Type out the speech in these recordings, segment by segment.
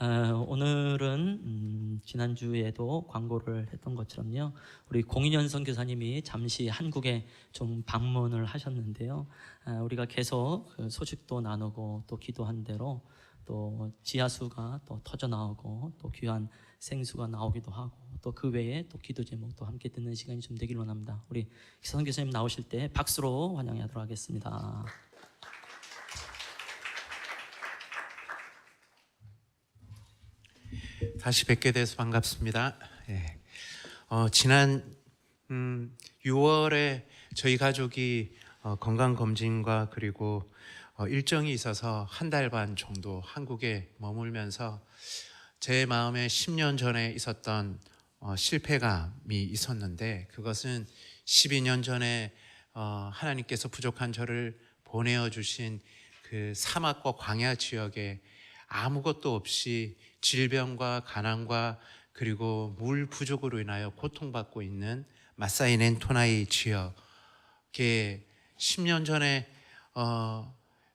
오늘은 지난주에도 광고를 했던 것처럼요, 우리 공인현 선교사님이 잠시 한국에 좀 방문을 하셨는데요, 우리가 계속 그 소식도 나누고 또 기도한 대로 또 지하수가 또 터져 나오고 또 귀한 생수가 나오기도 하고 또 그 외에 또 기도 제목도 함께 듣는 시간이 좀 되길 원합니다. 우리 선교사님 나오실 때 박수로 환영하도록 하겠습니다. 다시 뵙게 돼서 반갑습니다. 예. 지난 6월에 저희 가족이 건강검진과 그리고 일정이 있어서 한 달 반 정도 한국에 머물면서 제 마음에 10년 전에 있었던 실패감이 있었는데, 그것은 12년 전에 하나님께서 부족한 저를 보내어 주신 그 사막과 광야 지역에 아무것도 없이 질병과 가난과 그리고 물 부족으로 인하여 고통받고 있는 마사이넨 토나이 지역에 10년 전에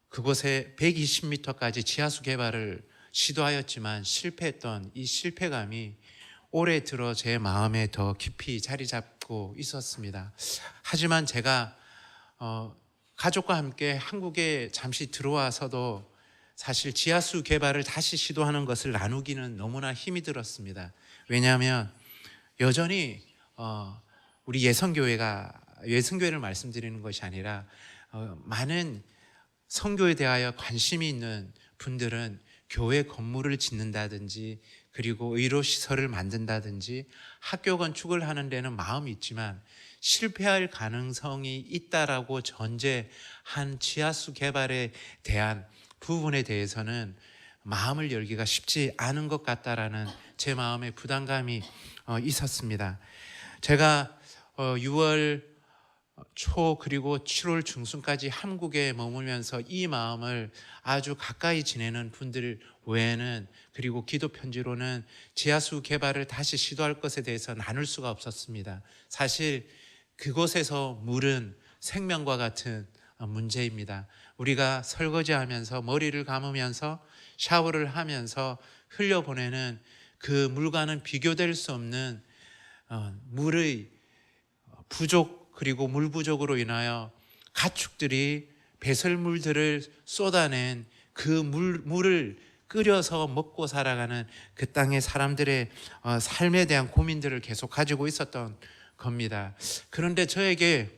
그곳에 120m까지 지하수 개발을 시도하였지만 실패했던 이 실패감이 올해 들어 제 마음에 더 깊이 자리 잡고 있었습니다. 하지만 제가 가족과 함께 한국에 잠시 들어와서도 사실 지하수 개발을 다시 시도하는 것을 나누기는 너무나 힘이 들었습니다. 왜냐하면 여전히 우리 예선교회를 말씀드리는 것이 아니라 많은 선교에 대하여 관심이 있는 분들은 교회 건물을 짓는다든지 그리고 의료시설을 만든다든지 학교 건축을 하는 데는 마음이 있지만 실패할 가능성이 있다라고 전제한 지하수 개발에 대한 부분에 대해서는 마음을 열기가 쉽지 않은 것 같다라는 제 마음의 부담감이 있었습니다. 제가 6월 초 그리고 7월 중순까지 한국에 머물면서 이 마음을 아주 가까이 지내는 분들 외에는, 그리고 기도 편지로는 지하수 개발을 다시 시도할 것에 대해서 나눌 수가 없었습니다. 사실 그곳에서 물은 생명과 같은 문제입니다. 우리가 설거지하면서 머리를 감으면서 샤워를 하면서 흘려보내는 그 물과는 비교될 수 없는 물의 부족, 그리고 물 부족으로 인하여 가축들이 배설물들을 쏟아낸 그 물을 끓여서 먹고 살아가는 그 땅의 사람들의 삶에 대한 고민들을 계속 가지고 있었던 겁니다. 그런데 저에게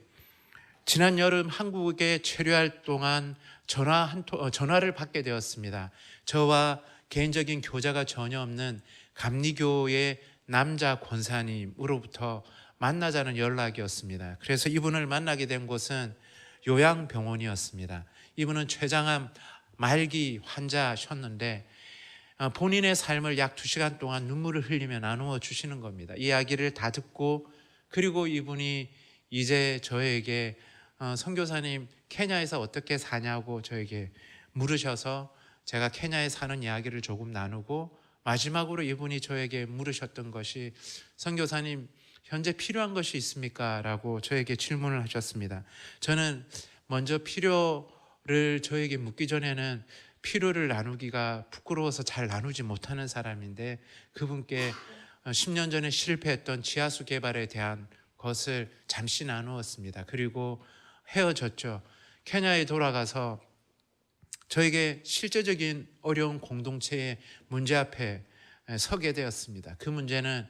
지난 여름 한국에 체류할 동안 전화를 받게 되었습니다. 저와 개인적인 교제가 전혀 없는 감리교의 남자 권사님으로부터 만나자는 연락이었습니다. 그래서 이분을 만나게 된 곳은 요양병원이었습니다. 이분은 췌장암 말기 환자셨는데 본인의 삶을 약 2시간 동안 눈물을 흘리며 나누어 주시는 겁니다. 이야기를 다 듣고, 그리고 이분이 이제 저에게 선교사님 케냐에서 어떻게 사냐고 저에게 물으셔서 제가 케냐에 사는 이야기를 조금 나누고, 마지막으로 이분이 저에게 물으셨던 것이 선교사님 현재 필요한 것이 있습니까? 라고 저에게 질문을 하셨습니다. 저는 먼저 필요를 저에게 묻기 전에는 필요를 나누기가 부끄러워서 잘 나누지 못하는 사람인데, 그분께 10년 전에 실패했던 지하수 개발에 대한 것을 잠시 나누었습니다. 그리고 헤어졌죠. 케냐에 돌아가서 저에게 실제적인 어려운 공동체의 문제 앞에 서게 되었습니다. 그 문제는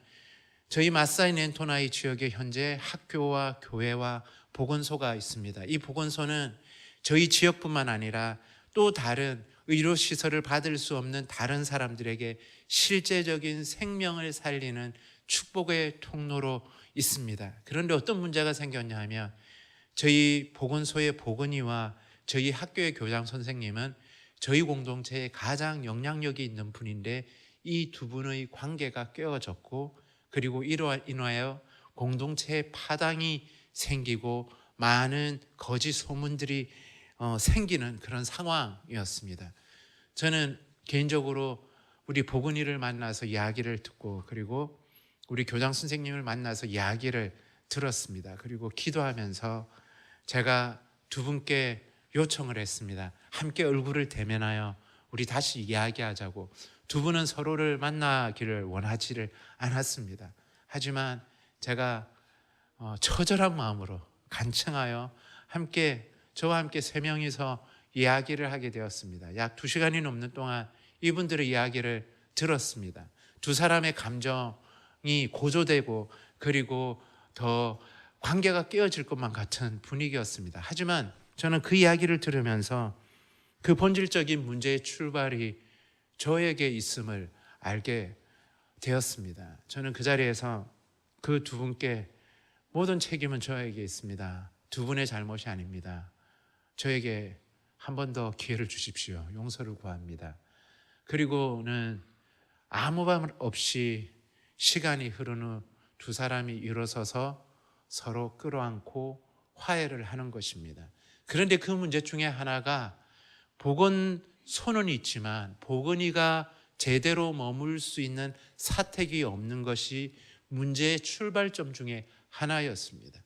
저희 마사이넨 토나이 지역에 현재 학교와 교회와 보건소가 있습니다. 이 보건소는 저희 지역뿐만 아니라 또 다른 의료시설을 받을 수 없는 다른 사람들에게 실제적인 생명을 살리는 축복의 통로로 있습니다. 그런데 어떤 문제가 생겼냐 하면, 저희 보건소의 보건의와 저희 학교의 교장 선생님은 저희 공동체에 가장 영향력이 있는 분인데, 이 두 분의 관계가 깨어졌고, 그리고 이로 인하여 공동체에 파당이 생기고 많은 거짓 소문들이 생기는 그런 상황이었습니다. 저는 개인적으로 우리 보건의를 만나서 이야기를 듣고, 그리고 우리 교장 선생님을 만나서 이야기를 들었습니다. 그리고 기도하면서 제가 두 분께 요청을 했습니다. 함께 얼굴을 대면하여 우리 다시 이야기하자고. 두 분은 서로를 만나기를 원하지를 않았습니다. 하지만 제가 처절한 마음으로 간청하여 저와 함께 세 명이서 이야기를 하게 되었습니다. 약 2시간이 넘는 동안 이분들의 이야기를 들었습니다. 두 사람의 감정이 고조되고 그리고 더 관계가 깨어질 것만 같은 분위기였습니다. 하지만 저는 그 이야기를 들으면서 그 본질적인 문제의 출발이 저에게 있음을 알게 되었습니다. 저는 그 자리에서 그 두 분께 모든 책임은 저에게 있습니다. 두 분의 잘못이 아닙니다. 저에게 한 번 더 기회를 주십시오. 용서를 구합니다. 그리고는 아무 말 없이 시간이 흐른 후 두 사람이 일어서서 서로 끌어안고 화해를 하는 것입니다. 그런데 그 문제 중에 하나가 보건소는 있지만 보건이가 제대로 머물 수 있는 사택이 없는 것이 문제의 출발점 중에 하나였습니다.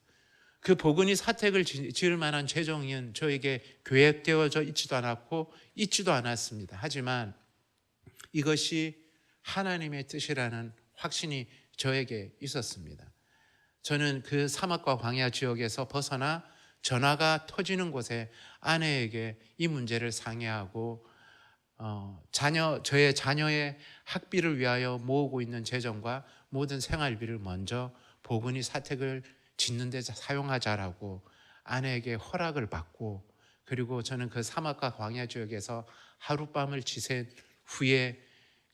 그 보건이 사택을 지을 만한 재정은 저에게 계획되어져 있지도 않았고 있지도 않았습니다. 하지만 이것이 하나님의 뜻이라는 확신이 저에게 있었습니다. 저는 그 사막과 광야 지역에서 벗어나 전화가 터지는 곳에 아내에게 이 문제를 상의하고 저의 자녀의 학비를 위하여 모으고 있는 재정과 모든 생활비를 먼저 보건이 사택을 짓는 데 사용하자라고 아내에게 허락을 받고, 그리고 저는 그 사막과 광야 지역에서 하룻밤을 지샌 후에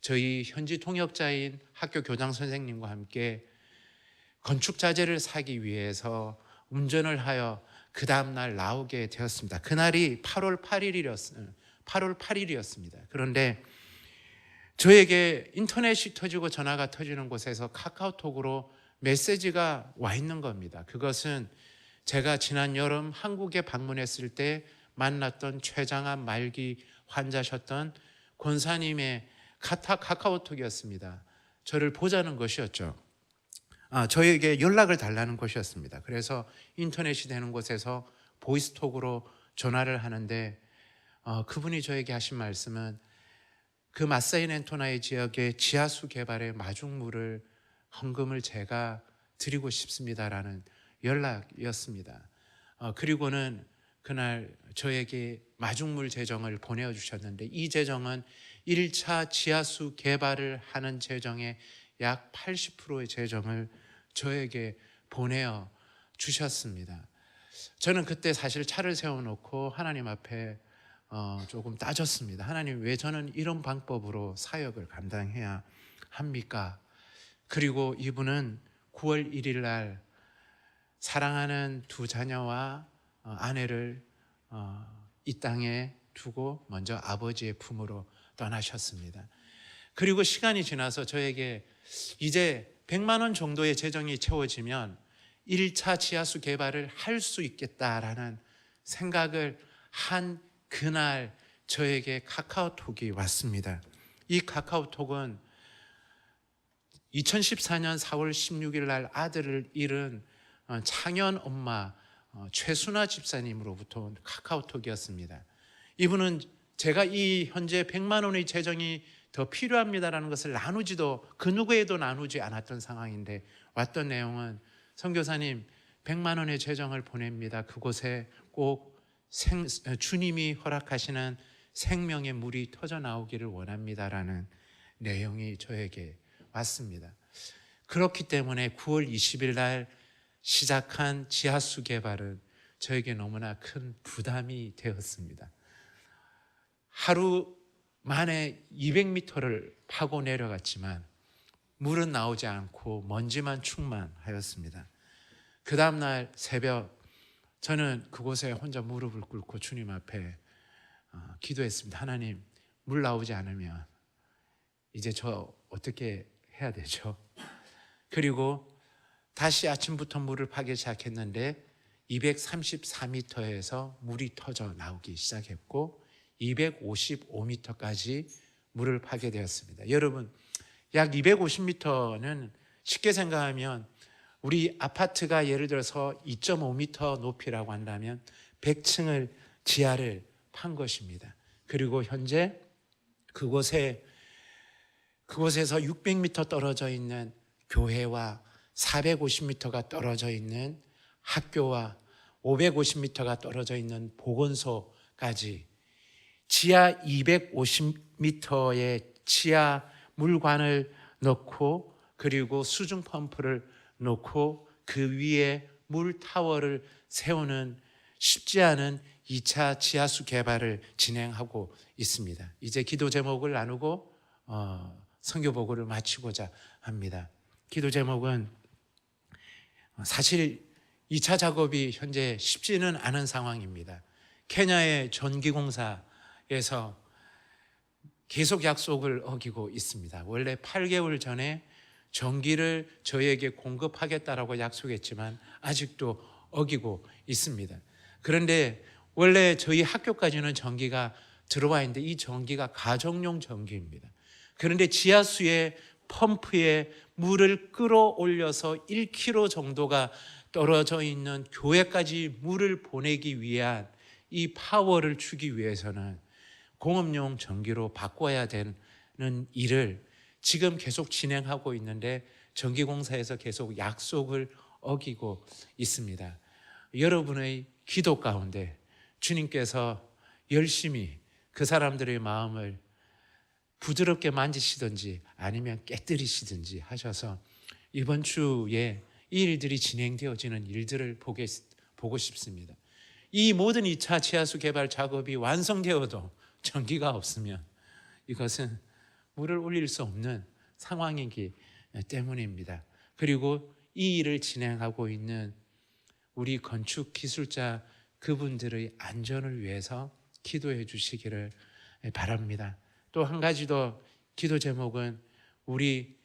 저희 현지 통역자인 학교 교장 선생님과 함께 건축 자재를 사기 위해서 운전을 하여 그 다음날 나오게 되었습니다. 그날이 8월 8일이었습니다. 그런데 저에게 인터넷이 터지고 전화가 터지는 곳에서 카카오톡으로 메시지가 와 있는 겁니다. 그것은 제가 지난 여름 한국에 방문했을 때 만났던 췌장암 말기 환자셨던 권사님의 카카오톡이었습니다. 저를 보자는 것이었죠. 저에게 연락을 달라는 것이었습니다. 그래서 인터넷이 되는 곳에서 보이스톡으로 전화를 하는데 그분이 저에게 하신 말씀은 그 마사이넨토나이 지역의 지하수 개발의 마중물을 헌금을 제가 드리고 싶습니다라는 연락이었습니다. 그리고는 그날 저에게 마중물 재정을 보내주셨는데 이 재정은 1차 지하수 개발을 하는 재정의 약 80%의 재정을 저에게 보내어 주셨습니다. 저는 그때 사실 차를 세워놓고 하나님 앞에 조금 따졌습니다. 하나님, 왜 저는 이런 방법으로 사역을 감당해야 합니까? 그리고 이분은 9월 1일 날 사랑하는 두 자녀와 아내를 이 땅에 두고 먼저 아버지의 품으로 떠나셨습니다. 그리고 시간이 지나서 저에게 이제 100만 원 정도의 재정이 채워지면 1차 지하수 개발을 할 수 있겠다라는 생각을 한 그날 저에게 카카오톡이 왔습니다. 이 카카오톡은 2014년 4월 16일 날 아들을 잃은 창현 엄마 최순아 집사님으로부터 온 카카오톡이었습니다. 이분은 제가 이 현재 100만 원의 재정이 더 필요합니다라는 것을 그 누구에도 나누지 않았던 상황인데 왔던 내용은, 선교사님 100만 원의 재정을 보냅니다. 그곳에 꼭 주님이 허락하시는 생명의 물이 터져 나오기를 원합니다라는 내용이 저에게 왔습니다. 그렇기 때문에 9월 20일 날 시작한 지하수 개발은 저에게 너무나 큰 부담이 되었습니다. 하루 만에 200m를 파고 내려갔지만 물은 나오지 않고 먼지만 충만하였습니다. 그 다음날 새벽 저는 그곳에 혼자 무릎을 꿇고 주님 앞에 기도했습니다. 하나님, 물 나오지 않으면 이제 저 어떻게 해야 되죠? 그리고 다시 아침부터 물을 파기 시작했는데 234m에서 물이 터져 나오기 시작했고 255m까지 물을 파게 되었습니다. 여러분, 약 250m는 쉽게 생각하면 우리 아파트가 예를 들어서 2.5m 높이라고 한다면 100층을 지하를 판 것입니다. 그리고 현재 그곳에 그곳에서 600m 떨어져 있는 교회와 450m가 떨어져 있는 학교와 550m가 떨어져 있는 보건소까지 지하 250m의 지하 물관을 넣고 그리고 수중 펌프를 놓고 그 위에 물 타워를 세우는 쉽지 않은 2차 지하수 개발을 진행하고 있습니다. 이제 기도 제목을 나누고 선교 보고를 마치고자 합니다. 기도 제목은 사실 2차 작업이 현재 쉽지는 않은 상황입니다. 케냐의 전기공사에서 계속 약속을 어기고 있습니다. 원래 8개월 전에 전기를 저희에게 공급하겠다라고 약속했지만 아직도 어기고 있습니다. 그런데 원래 저희 학교까지는 전기가 들어와 있는데 이 전기가 가정용 전기입니다. 그런데 지하수의 펌프에 물을 끌어올려서 1km 정도가 떨어져 있는 교회까지 물을 보내기 위한 이 파워를 주기 위해서는 공업용 전기로 바꿔야 되는 일을 지금 계속 진행하고 있는데 전기공사에서 계속 약속을 어기고 있습니다. 여러분의 기도 가운데 주님께서 열심히 그 사람들의 마음을 부드럽게 만지시든지 아니면 깨뜨리시든지 하셔서 이번 주에 이 일들이 진행되어지는 일들을 보고 싶습니다. 이 모든 2차 지하수 개발 작업이 완성되어도 전기가 없으면 이것은 물을 올릴 수 없는 상황이기 때문입니다. 그리고 이 일을 진행하고 있는 우리 건축 기술자 그분들의 안전을 위해서 기도해 주시기를 바랍니다. 또 한 가지 더 기도 제목은 우리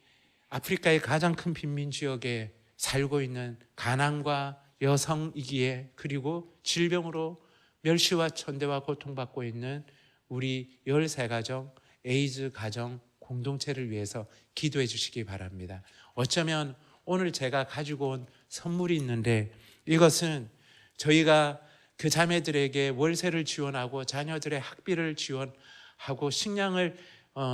아프리카의 가장 큰 빈민 지역에 살고 있는 가난과 여성이기에 그리고 질병으로 멸시와 천대와 고통받고 있는 우리 13가정 에이즈 가정 공동체를 위해서 기도해 주시기 바랍니다. 어쩌면 오늘 제가 가지고 온 선물이 있는데 이것은 저희가 그 자매들에게 월세를 지원하고 자녀들의 학비를 지원하고 식량을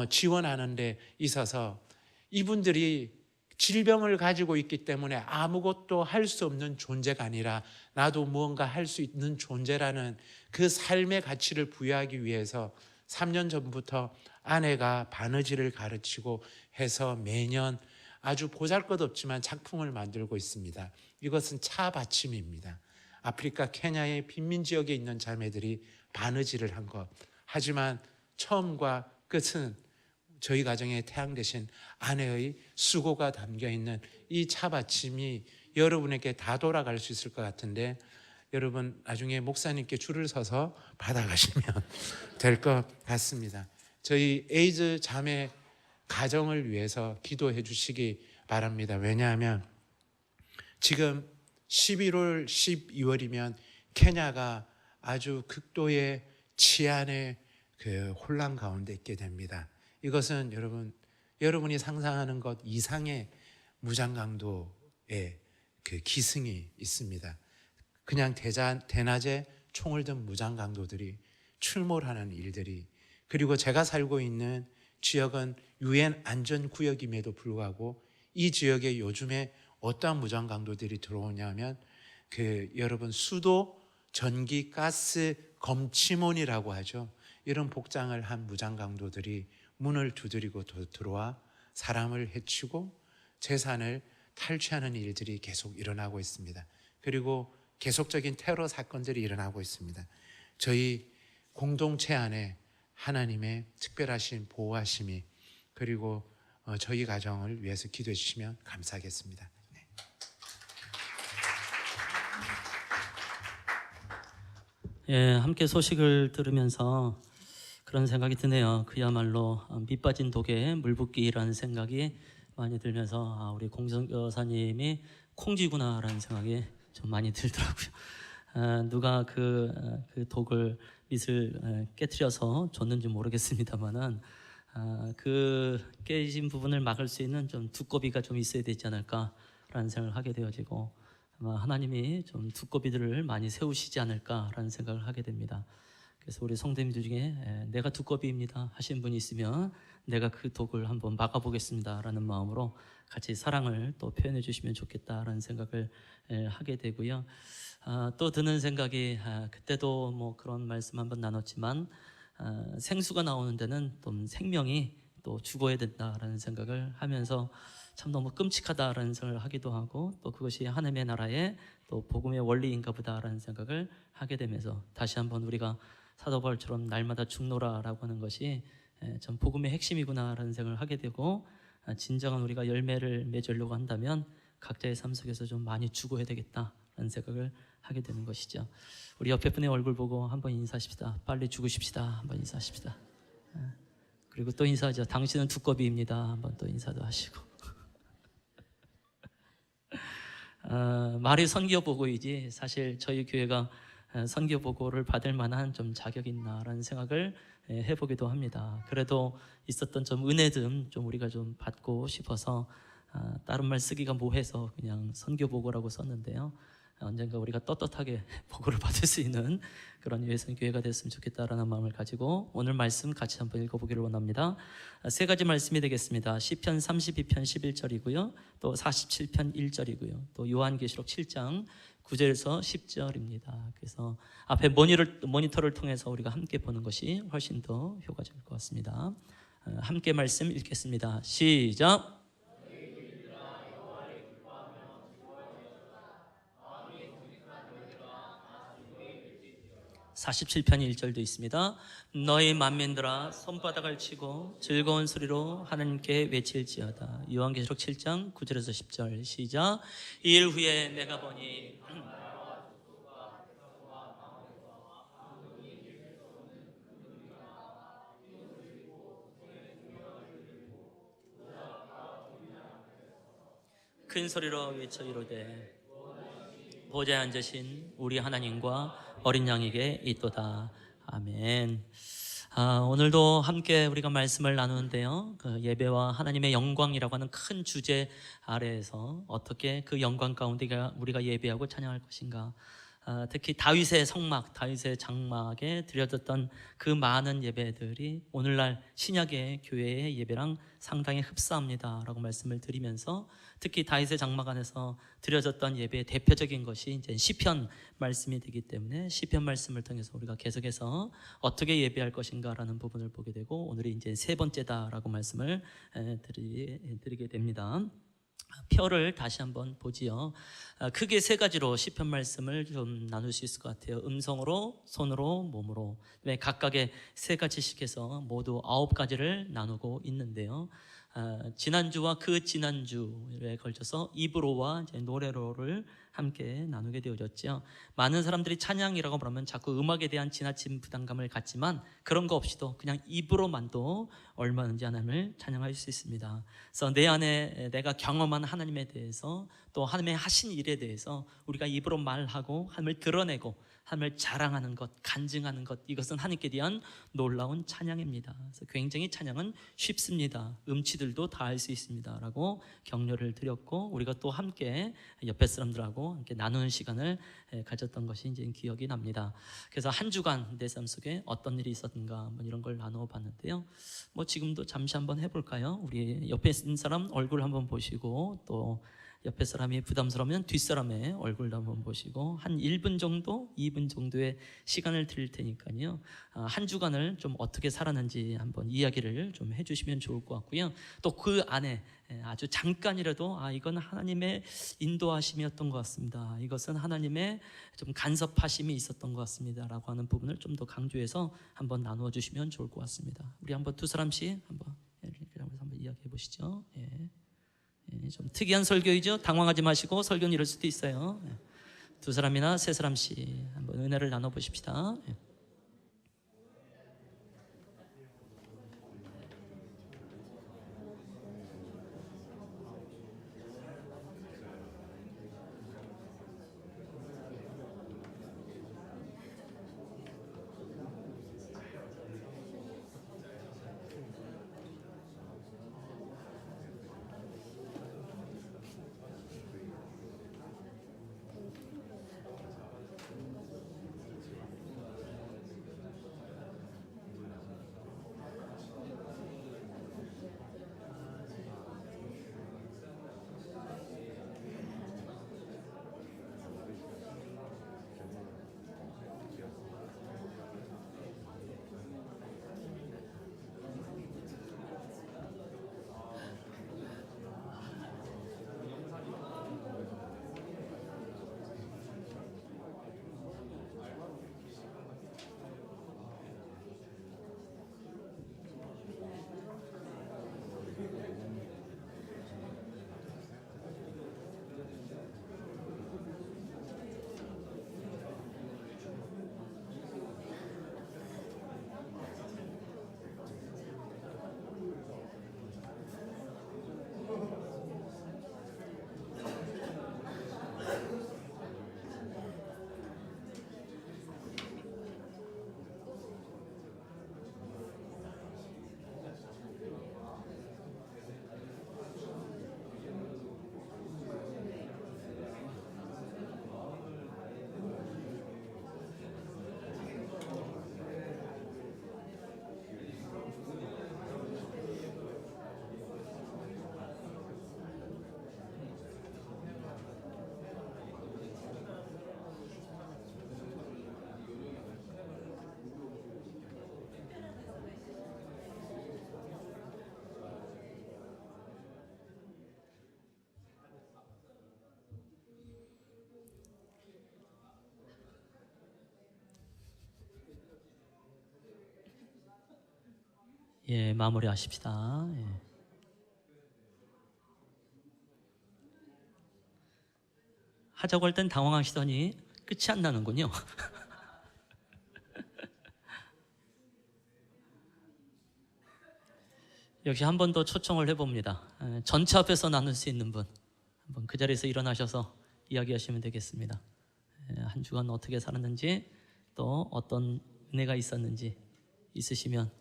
지원하는 데 있어서 이분들이 질병을 가지고 있기 때문에 아무것도 할 수 없는 존재가 아니라 나도 무언가 할 수 있는 존재라는 그 삶의 가치를 부여하기 위해서 3년 전부터 아내가 바느질을 가르치고 해서 매년 아주 보잘것없지만 작품을 만들고 있습니다. 이것은 차 받침입니다. 아프리카 케냐의 빈민 지역에 있는 자매들이 바느질을 한 것. 하지만 처음과 끝은 저희 가정에 태양되신 아내의 수고가 담겨있는 이 차받침이 여러분에게 다 돌아갈 수 있을 것 같은데 여러분 나중에 목사님께 줄을 서서 받아가시면 될 것 같습니다. 저희 에이즈 자매 가정을 위해서 기도해 주시기 바랍니다. 왜냐하면 지금 11월, 12월이면 케냐가 아주 극도의 치안의 그 혼란 가운데 있게 됩니다. 이것은 여러분이 상상하는 것 이상의 무장 강도의 그 기승이 있습니다. 그냥 대낮에 총을 든 무장 강도들이 출몰하는 일들이 그리고 제가 살고 있는 지역은 UN 안전구역임에도 불구하고 이 지역에 요즘에 어떠한 무장 강도들이 들어오냐면 여러분 수도 전기 가스 검침원이라고 하죠. 이런 복장을 한 무장 강도들이 문을 두드리고 들어와 사람을 해치고 재산을 탈취하는 일들이 계속 일어나고 있습니다. 그리고 계속적인 테러 사건들이 일어나고 있습니다. 저희 공동체 안에 하나님의 특별하신 보호하심이 그리고 저희 가정을 위해서 기도해 주시면 감사하겠습니다. 예, 함께 소식을 들으면서 그런 생각이 드네요. 그야말로 밑 빠진 독에 물 붓기라는 생각이 많이 들면서 우리 공성교사님이 콩쥐구나라는 생각이 좀 많이 들더라고요. 누가 그 독을 밑을 깨트려서 줬는지 모르겠습니다만은 그 깨진 부분을 막을 수 있는 좀 두꺼비가 좀 있어야 되지 않을까라는 생각을 하게 되어지고 아마 하나님이 좀 두꺼비들을 많이 세우시지 않을까라는 생각을 하게 됩니다. 그래서 우리 성도님들 중에 내가 두꺼비입니다 하신 분이 있으면 내가 그 독을 한번 막아보겠습니다라는 마음으로 같이 사랑을 또 표현해 주시면 좋겠다라는 생각을 하게 되고요. 또 드는 생각이 그때도 뭐 그런 말씀 한번 나눴지만 생수가 나오는 데는 또 생명이 또 죽어야 된다라는 생각을 하면서 참 너무 끔찍하다라는 생각을 하기도 하고 또 그것이 하나님의 나라의 또 복음의 원리인가 보다라는 생각을 하게 되면서 다시 한번 우리가 사도 바울처럼 날마다 죽노라라고 하는 것이 참 복음의 핵심이구나라는 생각을 하게 되고 진정한 우리가 열매를 맺으려고 한다면 각자의 삶 속에서 좀 많이 죽어야 되겠다라는 생각을 하게 되는 것이죠. 우리 옆에 분의 얼굴 보고 한번 인사하십시다. 빨리 죽으십시다. 한번 인사하십시다. 그리고 또 인사하죠. 당신은 두꺼비입니다. 한번 또 인사도 하시고. 말이 선교보고이지 사실 저희 교회가 선교보고를 받을 만한 좀 자격이 있나라는 생각을 해보기도 합니다. 그래도 있었던 좀 은혜든 좀 우리가 좀 받고 싶어서 다른 말 쓰기가 뭐해서 그냥 선교보고라고 썼는데요. 언젠가 우리가 떳떳하게 보고를 받을 수 있는 그런 유해선 교회가 됐으면 좋겠다라는 마음을 가지고 오늘 말씀 같이 한번 읽어보기를 원합니다. 세 가지 말씀이 되겠습니다. 시편 32편 11절이고요. 또 47편 1절이고요. 또 요한계시록 7장 9절에서 10절입니다. 그래서 앞에 모니터를 통해서 우리가 함께 보는 것이 훨씬 더 효과적일 것 같습니다. 함께 말씀 읽겠습니다. 시작! 47편 1절도 있습니다. 너희 만민들아 손바닥을 치고 즐거운 소리로 하나님께 외칠지어다. 요한계시록 7장 9절에서 10절 시작. 이 일 후에 내가 보니 큰 소리로 외쳐 이르되 보좌에 앉으신 우리 하나님과 어린 양에게 있도다. 아멘. 오늘도 함께 우리가 말씀을 나누는데요. 그 예배와 하나님의 영광이라고 하는 큰 주제 아래에서 어떻게 그 영광 가운데 우리가 예배하고 찬양할 것인가. 특히 다윗의 성막, 다윗의 장막에 드려졌던 그 많은 예배들이 오늘날 신약의 교회의 예배랑 상당히 흡사합니다라고 말씀을 드리면서 특히 다윗의 장막 안에서 드려졌던 예배의 대표적인 것이 이제 시편 말씀이 되기 때문에 시편 말씀을 통해서 우리가 계속해서 어떻게 예배할 것인가라는 부분을 보게 되고 오늘이 이제 세 번째다라고 말씀을 드리게 됩니다. 표를 다시 한번 보지요. 크게 세 가지로 시편 말씀을 좀 나눌 수 있을 것 같아요. 음성으로, 손으로, 몸으로. 각각의 세 가지씩 해서 모두 9가지를 나누고 있는데요. 지난주와 그 지난주에 걸쳐서 입으로와 이제 노래로를 함께 나누게 되어졌죠. 많은 사람들이 찬양이라고 그러면 자꾸 음악에 대한 지나친 부담감을 갖지만 그런 거 없이도 그냥 입으로만도 얼마든지 하나님을 찬양할 수 있습니다. 그래서 내 안에 내가 경험한 하나님에 대해서 또 하나님의 하신 일에 대해서 우리가 입으로 말하고 하나님을 드러내고 하나님을 자랑하는 것, 간증하는 것, 이것은 하나님께 대한 놀라운 찬양입니다. 그래서 굉장히 찬양은 쉽습니다. 음치들도 다 할 수 있습니다 라고 격려를 드렸고 우리가 또 함께 옆에 사람들하고 함께 나누는 시간을 가졌던 것이 이제 기억이 납니다. 그래서 한 주간 내 삶 속에 어떤 일이 있었는가 한번 이런 걸 나누어 봤는데요. 뭐 지금도 잠시 한번 해볼까요? 우리 옆에 있는 사람 얼굴 한번 보시고 또 옆에 사람이 부담스러우면 뒷사람의 얼굴도 한번 보시고 한 1분 정도, 2분 정도의 시간을 드릴 테니까요. 한 주간을 좀 어떻게 살았는지 한번 이야기를 좀 해주시면 좋을 것 같고요. 또 그 안에 아주 잠깐이라도 이건 하나님의 인도하심이었던 것 같습니다. 이것은 하나님의 좀 간섭하심이 있었던 것 같습니다. 라고 하는 부분을 좀 더 강조해서 한번 나누어 주시면 좋을 것 같습니다. 우리 한번 두 사람씩 한번 이야기해 보시죠. 좀 특이한 설교이죠. 당황하지 마시고 설교는 이럴 수도 있어요. 두 사람이나 세 사람씩 한번 은혜를 나눠보십시다. 예, 마무리하십시다. 예. 하자고 할 땐 당황하시더니 끝이 안 나는군요. 역시 한 번 더 초청을 해봅니다. 전체 앞에서 나눌 수 있는 분, 한번 그 자리에서 일어나셔서 이야기하시면 되겠습니다. 한 주간 어떻게 살았는지, 또 어떤 은혜가 있었는지 있으시면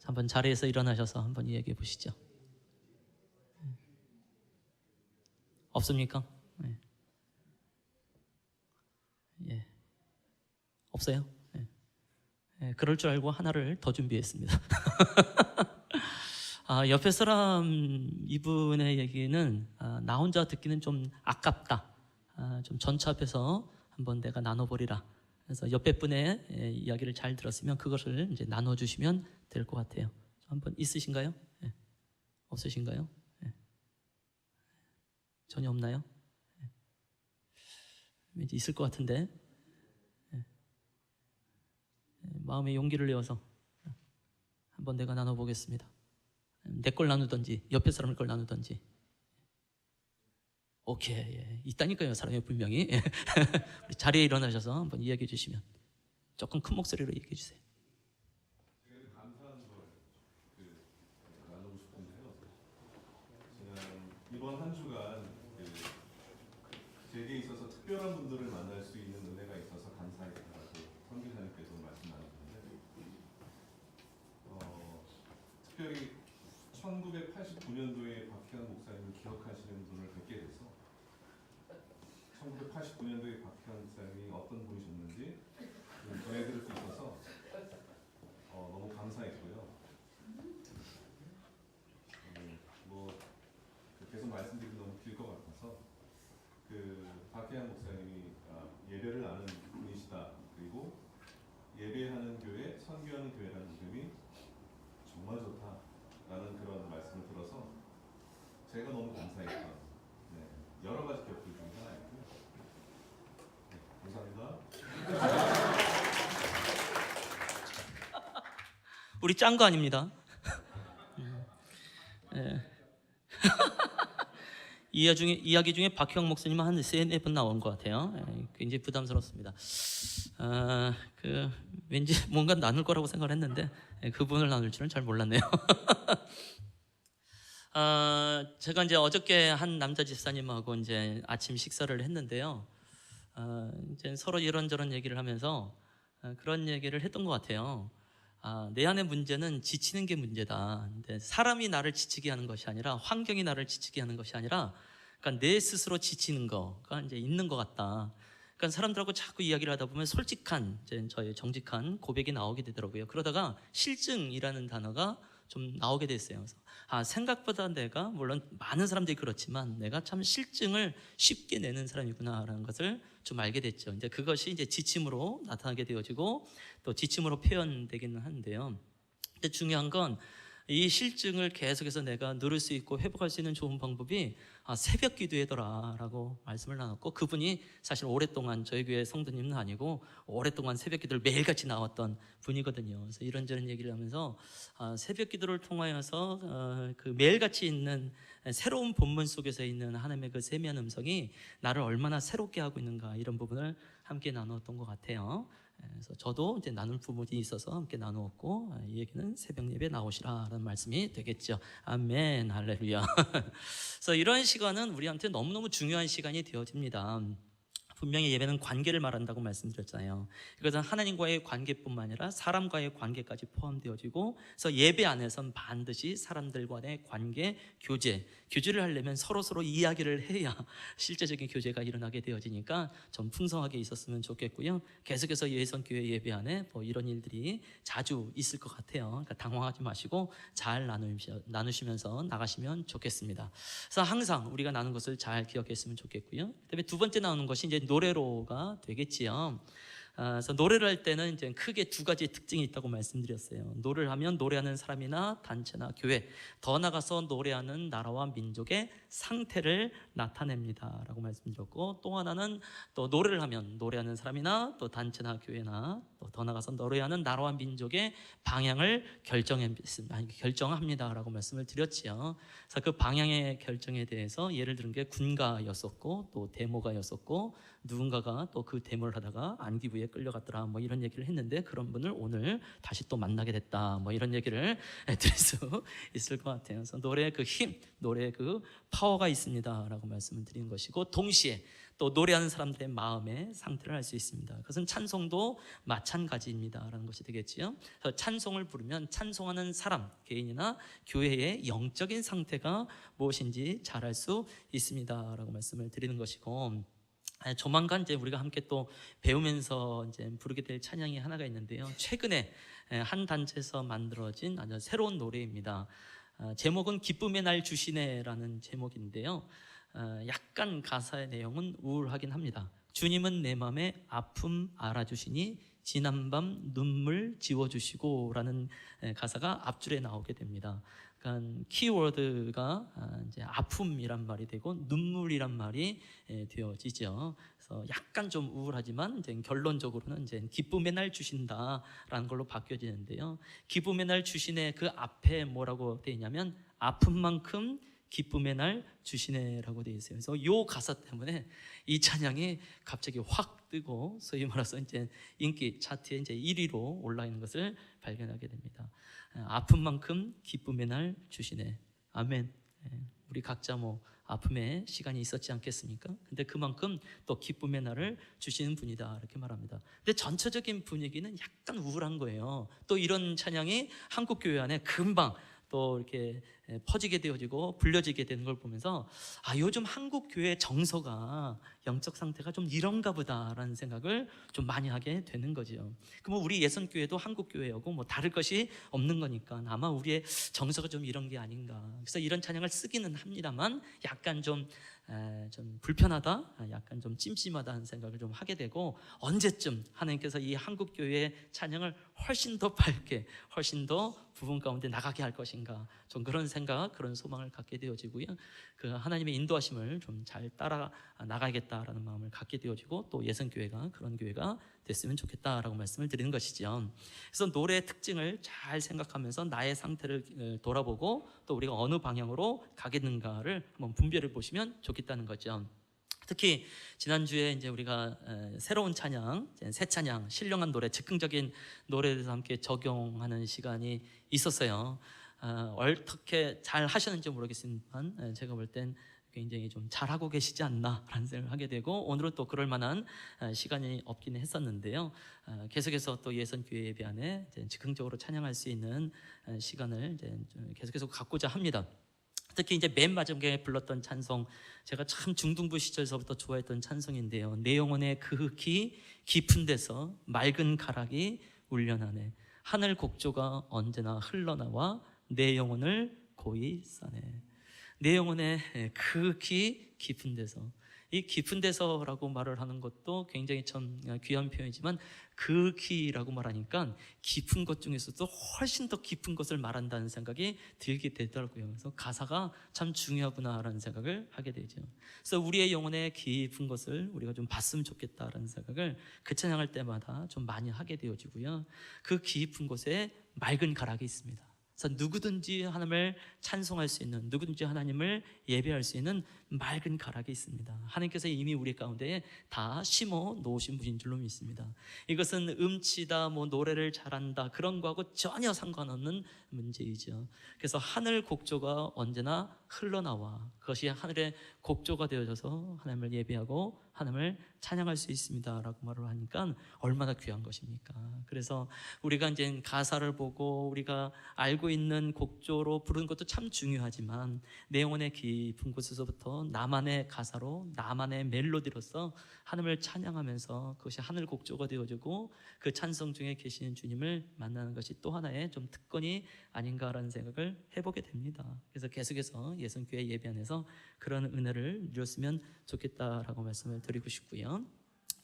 한번 자리에서 일어나셔서 한번 이야기해 보시죠. 없습니까? 네. 예. 없어요? 예. 예, 그럴 줄 알고 하나를 더 준비했습니다. 옆에 사람 이분의 얘기는 나 혼자 듣기는 좀 아깝다. 좀 전체 앞에서 한번 내가 나눠보리라. 그래서 옆에 분의 이야기를 잘 들었으면 그것을 이제 나눠주시면 될 것 같아요. 한번 있으신가요? 예. 없으신가요? 예. 전혀 없나요? 예. 왠지 있을 것 같은데. 예. 마음의 용기를 내어서 한번 내가 나눠보겠습니다. 내 걸 나누든지 옆에 사람의 걸 나누든지. 오케이, 예. 있다니까요, 사람이 분명히. 우리 자리에 일어나셔서 한번 이야기해 주시면. 조금 큰 목소리로 얘기해 주세요. 감사한 걸 나누고 싶은데요. 이번 한 주간 제게 있어서 특별한 분들을 만날 수 있는 은혜가 있어서 감사했다고 선교사님께서 말씀 나누셨는데, 특별히 1989년도에 박희환 목사님을 기억하시는 분을 뵙게 돼서 1989년도에 박희환 목사님이 어떤 분이셨는지 전해드릴 수 있어서 너무 감사했고요. 계속 말씀드리기 너무 길 것 같아서 박희환 목사님이 예배를 아는 분이시다. 그리고 예배하는 교회, 선교하는 교회라는 이름이 정말 좋다라는 그런 말씀을 들어서 제가 너무 감사했던 여러 가지 기억들 중에 하나였고요. 감사합니다. 우리 짠 거 아닙니다. 이야기 중에 박형 목사님은 한 3-4번 나온 것 같아요. 굉장히 부담스럽습니다. 왠지 뭔가 나눌 거라고 생각을 했는데 그분을 나눌 줄은 잘 몰랐네요. 제가 이제 어저께 한 남자 집사님하고 이제 아침 식사를 했는데요. 이제 서로 이런저런 얘기를 하면서 그런 얘기를 했던 것 같아요. 내 안의 문제는 지치는 게 문제다. 근데 사람이 나를 지치게 하는 것이 아니라, 환경이 나를 지치게 하는 것이 아니라, 그러니까 내 스스로 지치는 거가 이제 있는 것 같다. 그러니까 사람들하고 자꾸 이야기를 하다 보면 솔직한, 이제 저의 정직한 고백이 나오게 되더라고요. 그러다가 실증이라는 단어가 좀 나오게 됐어요. 그래서 생각보다 내가, 물론 많은 사람들이 그렇지만 내가 참 실증을 쉽게 내는 사람이구나라는 것을 좀 알게 됐죠. 이제 그것이 이제 지침으로 나타나게 되어지고 또 지침으로 표현되기는 하는데요. 근데 중요한 건 이 실증을 계속해서 내가 누릴 수 있고 회복할 수 있는 좋은 방법이 새벽 기도회더라라고 말씀을 나눴고, 그분이 사실 오랫동안 저희 교회 성도님은 아니고 오랫동안 새벽 기도를 매일같이 나왔던 분이거든요. 그래서 이런저런 얘기를 하면서 새벽 기도를 통하여서 그 매일같이 있는 새로운 본문 속에서 있는 하나님의 그 세미한 음성이 나를 얼마나 새롭게 하고 있는가, 이런 부분을 함께 나누었던 것 같아요. 그래서 저도 이제 나눌 부분이 있어서 함께 나누었고, 이 얘기는 새벽 예배 나오시라라는 말씀이 되겠죠. 아멘, 할렐루야. 그래서 이런 시간은 우리한테 너무너무 중요한 시간이 되어집니다. 분명히 예배는 관계를 말한다고 말씀드렸잖아요. 이것은 하나님과의 관계뿐만 아니라 사람과의 관계까지 포함되어지고, 그래서 예배 안에서는 반드시 사람들과의 관계, 교제를 하려면 서로 이야기를 해야 실제적인 교제가 일어나게 되어지니까 좀 풍성하게 있었으면 좋겠고요. 계속해서 예선교회 예배 안에 이런 일들이 자주 있을 것 같아요. 그러니까 당황하지 마시고 잘 나누시면서 나가시면 좋겠습니다. 그래서 항상 우리가 나눈 것을 잘 기억했으면 좋겠고요. 그다음에 두 번째 나오는 것이 이제 노래로가 되겠지요. 그래서 노래를 할 때는 이제 크게 두 가지 특징이 있다고 말씀드렸어요. 노래를 하면 노래하는 사람이나 단체나 교회, 더 나아가서 노래하는 나라와 민족의 상태를 나타냅니다라고 말씀드렸고, 또 하나는 또 노래를 하면 노래하는 사람이나 또 단체나 교회나 또 더 나아가서 노래하는 나라와 민족의 방향을 결정합니다라고 말씀을 드렸지요. 그래서 그 방향의 결정에 대해서 예를 들은 게 군가였었고 또 데모가였었고, 누군가가 또 그 데모를 하다가 안기부에 끌려갔더라 뭐 이런 얘기를 했는데, 그런 분을 오늘 다시 또 만나게 됐다 뭐 이런 얘기를 드릴 수 있을 것 같아요. 그래서 노래의 그 힘, 노래의 그 파워가 있습니다라고 말씀을 드리는 것이고, 동시에 또 노래하는 사람들의 마음의 상태를 알 수 있습니다. 그것은 찬송도 마찬가지입니다라는 것이 되겠지요. 그래서 찬송을 부르면 찬송하는 사람, 개인이나 교회의 영적인 상태가 무엇인지 잘 알 수 있습니다라고 말씀을 드리는 것이고, 조만간 이제 우리가 함께 또 배우면서 이제 부르게 될 찬양이 하나가 있는데요. 최근에 한 단체에서 만들어진 아주 새로운 노래입니다. 제목은 기쁨의 날 주시네라는 제목인데요. 약간 가사의 내용은 우울하긴 합니다. 주님은 내 맘의 아픔 알아주시니 지난밤 눈물 지워주시고 라는 가사가 앞줄에 나오게 됩니다. 그러니까 키워드가 이제 아픔이란 말이 되고 눈물이란 말이 되어지죠. 그래서 약간 좀 우울하지만 이제 결론적으로는 이제 기쁨의 날 주신다라는 걸로 바뀌어지는데요. 기쁨의 날 주시네 그 앞에 뭐라고 되어 있냐면 아픈 만큼 기쁨의 날 주시네라고 되어 있어요. 그래서 이 가사 때문에 이 찬양이 갑자기 확 뜨고 소위 말해서 이제 인기 차트에 이제 1위로 올라 있는 것을 발견하게 됩니다. 아픈 만큼 기쁨의 날 주시네. 아멘. 우리 각자 뭐 아픔의 시간이 있었지 않겠습니까? 근데 그만큼 또 기쁨의 날을 주시는 분이다 이렇게 말합니다. 근데 전체적인 분위기는 약간 우울한 거예요. 또 이런 찬양이 한국 교회 안에 금방 또 이렇게 퍼지게 되어지고 불려지게 되는 걸 보면서 요즘 한국 교회의 정서가 영적 상태가 좀 이런가 보다라는 생각을 좀 많이 하게 되는 거죠. 그럼 우리 예선교회도 한국 교회하고 뭐 다를 것이 없는 거니까 아마 우리의 정서가 좀 이런 게 아닌가. 그래서 이런 찬양을 쓰기는 합니다만 약간 좀 불편하다, 약간 좀 찜찜하다는 생각을 좀 하게 되고, 언제쯤 하나님께서 이 한국 교회의 찬양을 훨씬 더 밝게, 훨씬 더 부분 가운데 나가게 할 것인가, 좀 그런 생각, 그런 소망을 갖게 되어지고요. 그 하나님의 인도하심을 좀 잘 따라 나가야겠다라는 마음을 갖게 되어지고, 또 예선교회가 그런 교회가 됐으면 좋겠다라고 말씀을 드리는 것이죠. 그래서 노래의 특징을 잘 생각하면서 나의 상태를 돌아보고 또 우리가 어느 방향으로 가겠는가를 한번 분별해 보시면 좋겠다는 거죠. 특히 지난주에 이제 우리가 새로운 찬양, 새 찬양, 신령한 노래, 즉흥적인 노래에 대해서 함께 적용하는 시간이 있었어요. 어떻게 잘 하셨는지 모르겠지만 제가 볼 땐 굉장히 좀 잘하고 계시지 않나라는 생각을 하게 되고, 오늘은 또 그럴 만한 시간이 없기는 했었는데요. 계속해서 또 예선교회 예배 안에 즉흥적으로 찬양할 수 있는 시간을 계속해서 갖고자 합니다. 특히 이제 맨 마지막에 불렀던 찬송, 제가 참 중등부 시절서부터 좋아했던 찬송인데요. 내 영혼의 그윽히 깊은 데서 맑은 가락이 울려나네. 하늘 곡조가 언제나 흘러나와 내 영혼을 고이 싸네. 내 영혼의 그윽히 깊은 데서, 이 깊은 데서라고 말을 하는 것도 굉장히 참 귀한 표현이지만, 그윽히라고 말하니까 깊은 것 중에서도 훨씬 더 깊은 것을 말한다는 생각이 들게 되더라고요. 그래서 가사가 참 중요하구나라는 생각을 하게 되죠. 그래서 우리의 영혼의 깊은 것을 우리가 좀 봤으면 좋겠다라는 생각을 그 찬양할 때마다 좀 많이 하게 되어지고요. 그 깊은 곳에 맑은 가락이 있습니다. 그래서 누구든지 하나님을 찬송할 수 있는, 누구든지 하나님을 예배할 수 있는 맑은 가락이 있습니다. 하나님께서 이미 우리 가운데에 다 심어 놓으신 분인 줄로 믿습니다. 이것은 음치다, 뭐 노래를 잘한다, 그런 거하고 전혀 상관없는 문제이죠. 그래서 하늘 곡조가 언제나 흘러나와 그것이 하늘의 곡조가 되어져서 하나님을 예배하고 하나님을 찬양할 수 있습니다라고 말을 하니까 얼마나 귀한 것입니까? 그래서 우리가 이제 가사를 보고 우리가 알고 있는 곡조로 부르는 것도 참 중요하지만, 내 영혼의 깊은 곳에서부터 나만의 가사로, 나만의 멜로디로서 하나님을 찬양하면서 그것이 하늘 곡조가 되어지고 그 찬송 중에 계시는 주님을 만나는 것이 또 하나의 좀 특권이 아닌가라는 생각을 해보게 됩니다. 그래서 계속해서 예선교회 예배 안에서 그런 은혜를 누렸으면 좋겠다라고 말씀을 드리고 싶고요.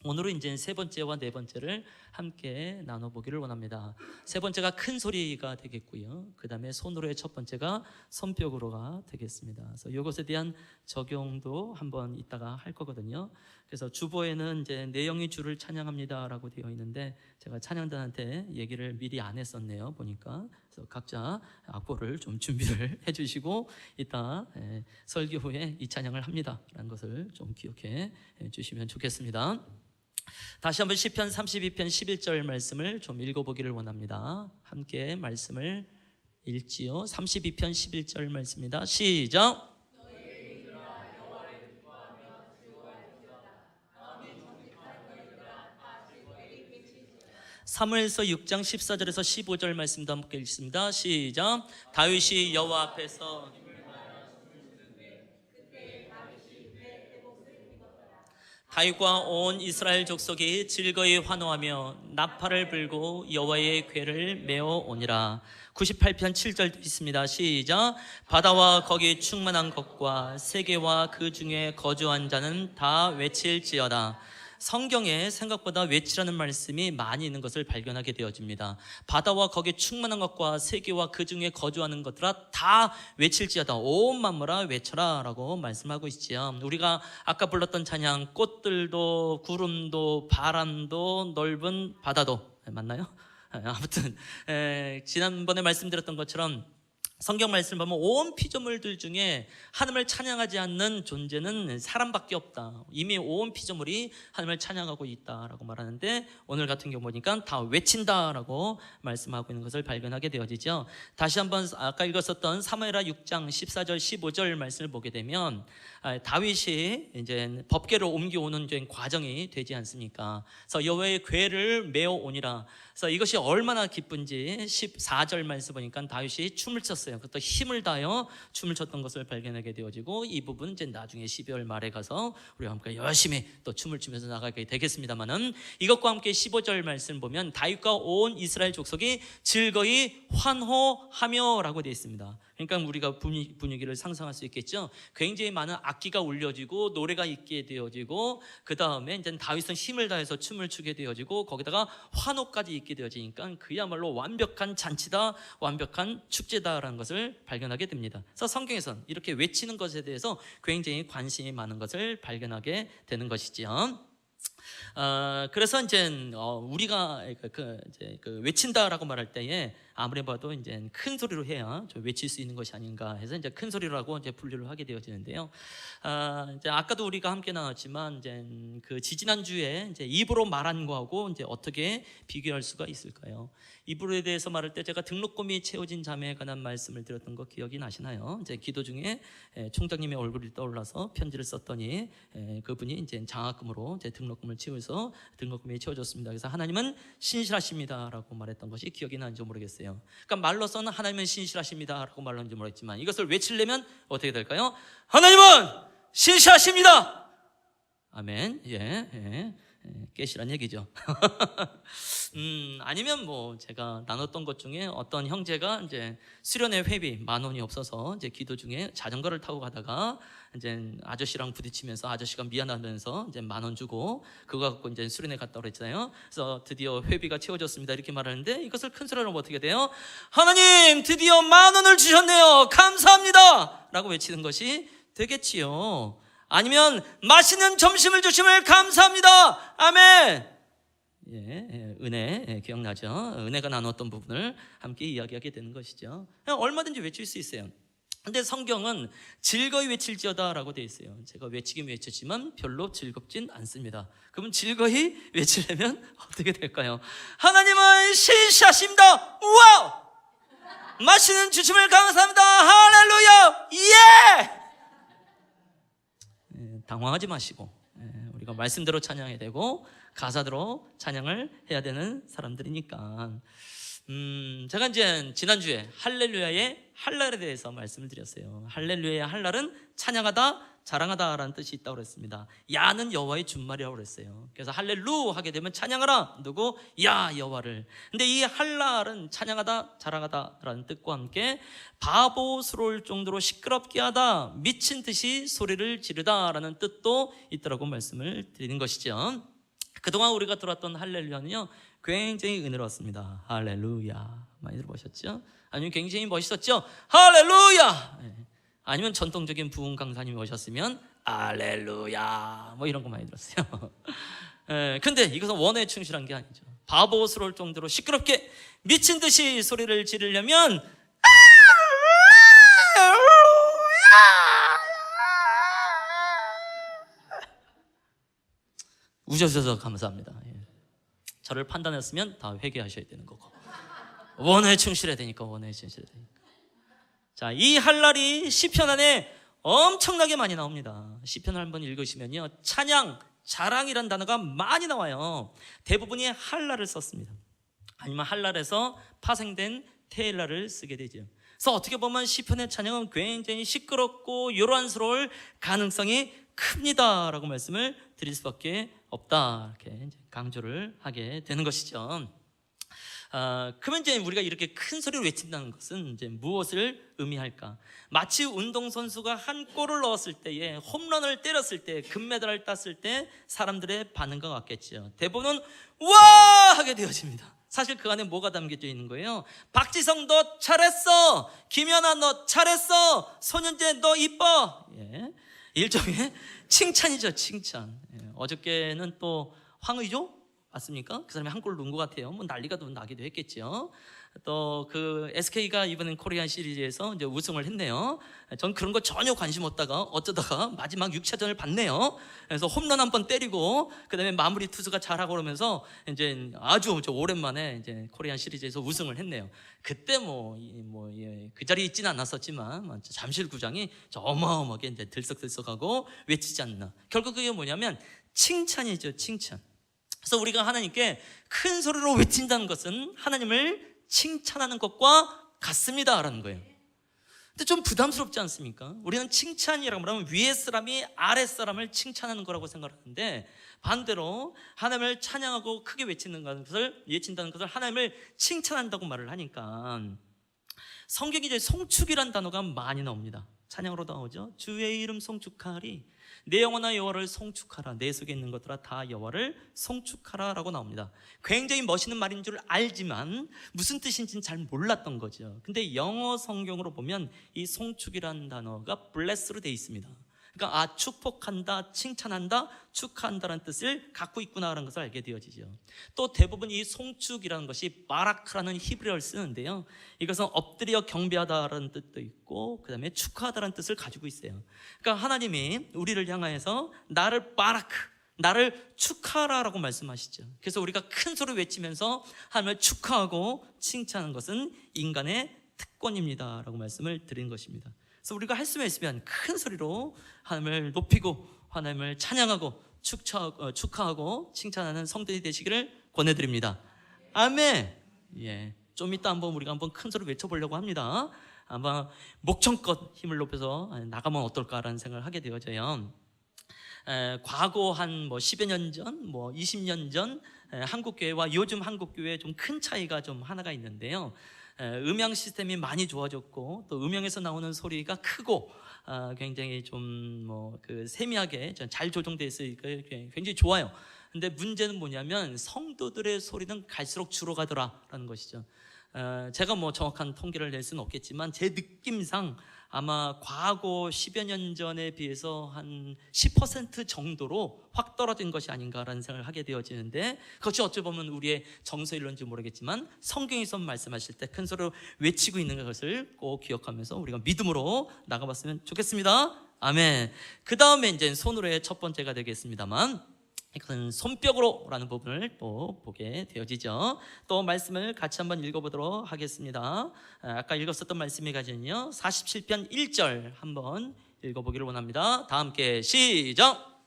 오늘은 이제 세 번째와 네 번째를 함께 나눠보기를 원합니다. 세 번째가 큰 소리가 되겠고요. 그 다음에 손으로의 첫 번째가 손뼉으로가 되겠습니다. 그래서 이것에 대한 적용도 한번 이따가 할 거거든요. 그래서 주보에는 이제 내 영이 주를 찬양합니다라고 되어 있는데 제가 찬양단한테 얘기를 미리 안 했었네요. 보니까. 그래서 각자 악보를 좀 준비를 해주시고 이따 설교 후에 이 찬양을 합니다라는 것을 좀 기억해 주시면 좋겠습니다. 다시 한번 시편 32편 11절 말씀을 좀 읽어보기를 원합니다. 함께 말씀을 읽지요. 32편 11절 말씀입니다. 시작. 사무엘서 6장 14절에서 15절 말씀도 함께 읽습니다. 시작. 다윗이 여호와 앞에서 다윗과 온 이스라엘 족속이 즐거이 환호하며 나팔을 불고 여호와의 궤를 메어 오니라. 98편 7절도 있습니다. 시작. 바다와 거기 충만한 것과 세계와 그 중에 거주한 자는 다 외칠지어다. 성경에 생각보다 외치라는 말씀이 많이 있는 것을 발견하게 되어집니다. 바다와 거기에 충만한 것과 세계와 그 중에 거주하는 것들아 다 외칠지어다. 온 만물아 외쳐라 라고 말씀하고 있지요. 우리가 아까 불렀던 찬양, 꽃들도 구름도 바람도 넓은 바다도, 맞나요? 아무튼 지난번에 말씀드렸던 것처럼 성경 말씀을 보면 온 피조물들 중에 하나님을 찬양하지 않는 존재는 사람밖에 없다. 이미 온 피조물이 하나님을 찬양하고 있다라고 말하는데 오늘 같은 경우 보니까 다 외친다라고 말씀하고 있는 것을 발견하게 되어지죠. 다시 한번 아까 읽었었던 사무엘하 6장 14절 15절 말씀을 보게 되면 다윗이 이제 법궤를 옮겨오는 과정이 되지 않습니까? 그래서 여호와의 궤를 메어 오니라. 그래서 이것이 얼마나 기쁜지 14절 말씀 보니까 다윗이 춤을 췄어요. 그것도 힘을 다하여 춤을 췄던 것을 발견하게 되어지고 이 부분 이제 나중에 12월 말에 가서 우리가 함께 열심히 또 춤을 추면서 나가게 되겠습니다만은 이것과 함께 15절 말씀 보면 다윗과 온 이스라엘 족속이 즐거이 환호하며라고 되어 있습니다. 그러니까 우리가 분위기를 상상할 수 있겠죠. 굉장히 많은 악기가 울려지고 노래가 있게 되어지고 그 다음에 이제 다윗은 힘을 다해서 춤을 추게 되어지고 거기다가 환호까지 있게 되어지니까 그야말로 완벽한 잔치다, 완벽한 축제다라는 것을 발견하게 됩니다. 그래서 성경에서는 이렇게 외치는 것에 대해서 굉장히 관심이 많은 것을 발견하게 되는 것이지요. 그래서 이제 우리가 외친다라고 말할 때에 아무리 봐도 이제 큰 소리로 해야 좀 외칠 수 있는 것이 아닌가 해서 이제 큰 소리라고 이제 분류를 하게 되어지는데요. 이제 아까도 우리가 함께 나눴지만 이제 그 지지난주에 이제 입으로 말한 거하고 이제 어떻게 비교할 수가 있을까요? 입으로에 대해서 말할 때 제가 등록금이 채워진 자매에 관한 말씀을 드렸던 거 기억이 나시나요? 이제 기도 중에 총장님의 얼굴이 떠올라서 편지를 썼더니 그분이 이제 장학금으로 이제 등록금을 채워서 등록금이 채워졌습니다. 그래서 하나님은 신실하십니다라고 말했던 것이 기억이 나는지 모르겠어요. 그러니까 말로서는 하나님은 신실하십니다라고 말하는지 모르겠지만 이것을 외치려면 어떻게 될까요? 하나님은 신실하십니다. 아멘. 깨시란 얘기죠. 아니면 뭐 제가 나눴던 것 중에 어떤 형제가 이제 수련회 회비 10,000원이 없어서 이제 기도 중에 자전거를 타고 가다가 이제 아저씨랑 부딪히면서 아저씨가 미안하면서 이제 10,000원 주고 그거 갖고 이제 수련회 갔다 그랬잖아요. 그래서 드디어 회비가 채워졌습니다 이렇게 말하는데 이것을 큰 소리로 하면 어떻게 돼요? 하나님 드디어 10,000원을 주셨네요. 감사합니다 라고 외치는 것이 되겠지요. 아니면 맛있는 점심을 주심을 감사합니다. 아멘. 은혜 기억나죠? 은혜가 나눴던 부분을 함께 이야기하게 되는 것이죠. 얼마든지 외칠 수 있어요. 근데 성경은 즐거이 외칠지어다 라고 되어 있어요. 제가 외치긴 외쳤지만 별로 즐겁진 않습니다. 그럼 즐거이 외치려면 어떻게 될까요? 하나님은 신실하십니다. 우와! 맛있는 주심을 감사합니다. 할렐루야! 예! 당황하지 마시고 우리가 말씀대로 찬양해야 되고 가사대로 찬양을 해야 되는 사람들이니까 제가 이제 지난주에 할렐루야의 할랄에 대해서 말씀을 드렸어요. 할렐루야의 할랄은 찬양하다, 자랑하다라는 뜻이 있다고 그랬습니다. 야는 여호와의 준말이라고 그랬어요. 그래서 할렐루 하게 되면 찬양하라 누구? 야 여호와를. 근데 이 할랄은 찬양하다, 자랑하다라는 뜻과 함께 바보스러울 정도로 시끄럽게 하다, 미친 듯이 소리를 지르다라는 뜻도 있더라고 말씀을 드리는 것이죠. 그동안 우리가 들었던 할렐루야는요 굉장히 은혜로웠습니다. 할렐루야 많이 들어보셨죠? 아니면 굉장히 멋있었죠? 할렐루야! 아니면 전통적인 부흥 강사님이 오셨으면 할렐루야 뭐 이런 거 많이 들었어요. 근데 이것은 원어에 충실한 게 아니죠. 바보스러울 정도로 시끄럽게 미친 듯이 소리를 지르려면 우셔주셔서 감사합니다. 저를 판단했으면 다 회개하셔야 되는 거고, 원어에 충실해야 되니까, 원어에 충실해야 되니까. 자, 이 할랄이 시편 안에 엄청나게 많이 나옵니다. 시편을 한번 읽으시면요 찬양, 자랑이란 단어가 많이 나와요. 대부분이 할랄을 썼습니다. 아니면 할랄에서 파생된 테일라를 쓰게 되죠. 그래서 어떻게 보면 시편의 찬양은 굉장히 시끄럽고 요란스러울 가능성이 큽니다 라고 말씀을 드릴 수밖에 없다, 이렇게 강조를 하게 되는 것이죠. 그러면 이제 우리가 이렇게 큰 소리로 외친다는 것은 이제 무엇을 의미할까? 마치 운동선수가 한 골을 넣었을 때에, 홈런을 때렸을 때, 금메달을 땄을 때 사람들의 반응과 같겠죠. 대부분은 와! 하게 되어집니다. 사실 그 안에 뭐가 담겨져 있는 거예요? 박지성 너 잘했어, 김연아 너 잘했어, 손현재 너 이뻐. 일종의 칭찬이죠, 칭찬. 어저께는 또 황의조 맞습니까? 그 사람이 한 골 넣은 것 같아요. 뭐 난리가 나기도 했겠죠. 또 그 SK가 이번엔 코리안 시리즈에서 이제 우승을 했네요. 전 그런 거 전혀 관심 없다가 어쩌다가 마지막 6차전을 봤네요. 그래서 홈런 한 번 때리고 그다음에 마무리 투수가 잘하고 그러면서 이제 아주 오랜만에 이제 코리안 시리즈에서 우승을 했네요. 그때 그 자리에 있지는 않았었지만 잠실구장이 어마어마하게 이제 들썩들썩하고 외치지 않나. 결국 그게 뭐냐면 칭찬이죠, 칭찬. 그래서 우리가 하나님께 큰 소리로 외친다는 것은 하나님을 칭찬하는 것과 같습니다라는 거예요. 근데 좀 부담스럽지 않습니까? 우리는 칭찬이라고 하면 위에 사람이 아래 사람을 칭찬하는 거라고 생각하는데, 반대로 하나님을 찬양하고 크게 외친다는 것을 하나님을 칭찬한다고 말을 하니까 성경에 이제 송축이란 단어가 많이 나옵니다. 찬양으로 나오죠. 주의 이름 송축하리, 내 영혼아 여호와를 송축하라, 내 속에 있는 것들아 다 여호와를 송축하라 라고 나옵니다. 굉장히 멋있는 말인 줄 알지만 무슨 뜻인지는 잘 몰랐던 거죠. 근데 영어 성경으로 보면 이 송축이라는 단어가 bless로 되어 있습니다. 그러니까 축복한다, 칭찬한다, 축하한다는 뜻을 갖고 있구나라는 것을 알게 되어지죠. 또 대부분 이 송축이라는 것이 바라크라는 히브리어를 쓰는데요, 이것은 엎드려 경배하다라는 뜻도 있고 그 다음에 축하하다라는 뜻을 가지고 있어요. 그러니까 하나님이 우리를 향하여서 나를 바라크, 나를 축하하라라고 말씀하시죠. 그래서 우리가 큰 소리 외치면서 하나님을 축하하고 칭찬하는 것은 인간의 특권입니다 라고 말씀을 드린 것입니다. 그래서 우리가 할 수만 있으면 큰 소리로 하나님을 높이고 하나님을 찬양하고 축하하고 칭찬하는 성도들이 되시기를 권해드립니다. 아멘. 좀 이따 우리가 한번 큰 소리 외쳐보려고 합니다. 아마 목청껏 힘을 높여서 나가면 어떨까라는 생각을 하게 되어져요. 과거 한 10여 년 전, 20년 전 한국교회와 요즘 한국교회에 좀 큰 차이가 좀 하나가 있는데요. 음향 시스템이 많이 좋아졌고 또 음향에서 나오는 소리가 크고 굉장히 좀 세미하게 잘 조정되어 있으니까 굉장히 좋아요. 근데 문제는 뭐냐면 성도들의 소리는 갈수록 줄어가더라라는 것이죠. 제가 정확한 통계를 낼 수는 없겠지만 제 느낌상 아마 과거 10여 년 전에 비해서 한 10% 정도로 확 떨어진 것이 아닌가라는 생각을 하게 되어지는데, 그것이 어찌 보면 우리의 정서일런지 모르겠지만 성경에서 말씀하실 때 큰 소리로 외치고 있는 것을 꼭 기억하면서 우리가 믿음으로 나가봤으면 좋겠습니다. 아멘. 그 다음에 이제 손으로의 첫 번째가 되겠습니다만, 이것은 손뼉으로라는 부분을 또 보게 되어지죠. 또 말씀을 같이 한번 읽어보도록 하겠습니다. 아까 읽었었던 말씀이 가지는요 47편 1절 한번 읽어보기를 원합니다. 다 함께 시작.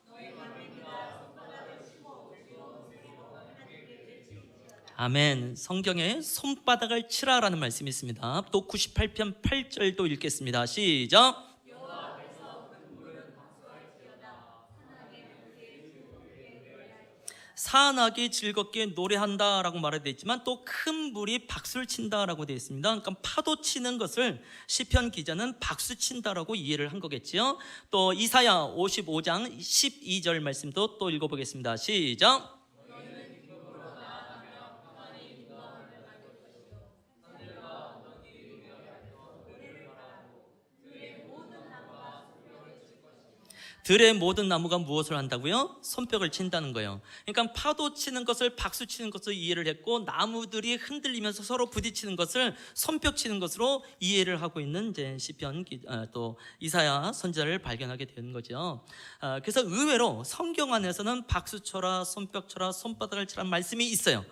아멘. 성경에 손바닥을 치라라는 말씀이 있습니다. 또 98편 8절도 읽겠습니다. 시작. 산악이 즐겁게 노래한다라고 말되어 있지만 또 큰 불이 박수를 친다라고 되어 있습니다. 그러니까 파도 치는 것을 시편 기자는 박수 친다라고 이해를 한 거겠지요. 또 이사야 55장 12절 말씀도 또 읽어보겠습니다. 시작. 들의 모든 나무가 무엇을 한다고요? 손뼉을 친다는 거예요. 그러니까 파도 치는 것을 박수 치는 것으로 이해를 했고, 나무들이 흔들리면서 서로 부딪히는 것을 손뼉 치는 것으로 이해를 하고 있는 이제 시편 또 이사야 선지자를 발견하게 되는 거죠. 그래서 의외로 성경 안에서는 박수 쳐라, 손뼉 쳐라, 손바닥을 치라는 말씀이 있어요.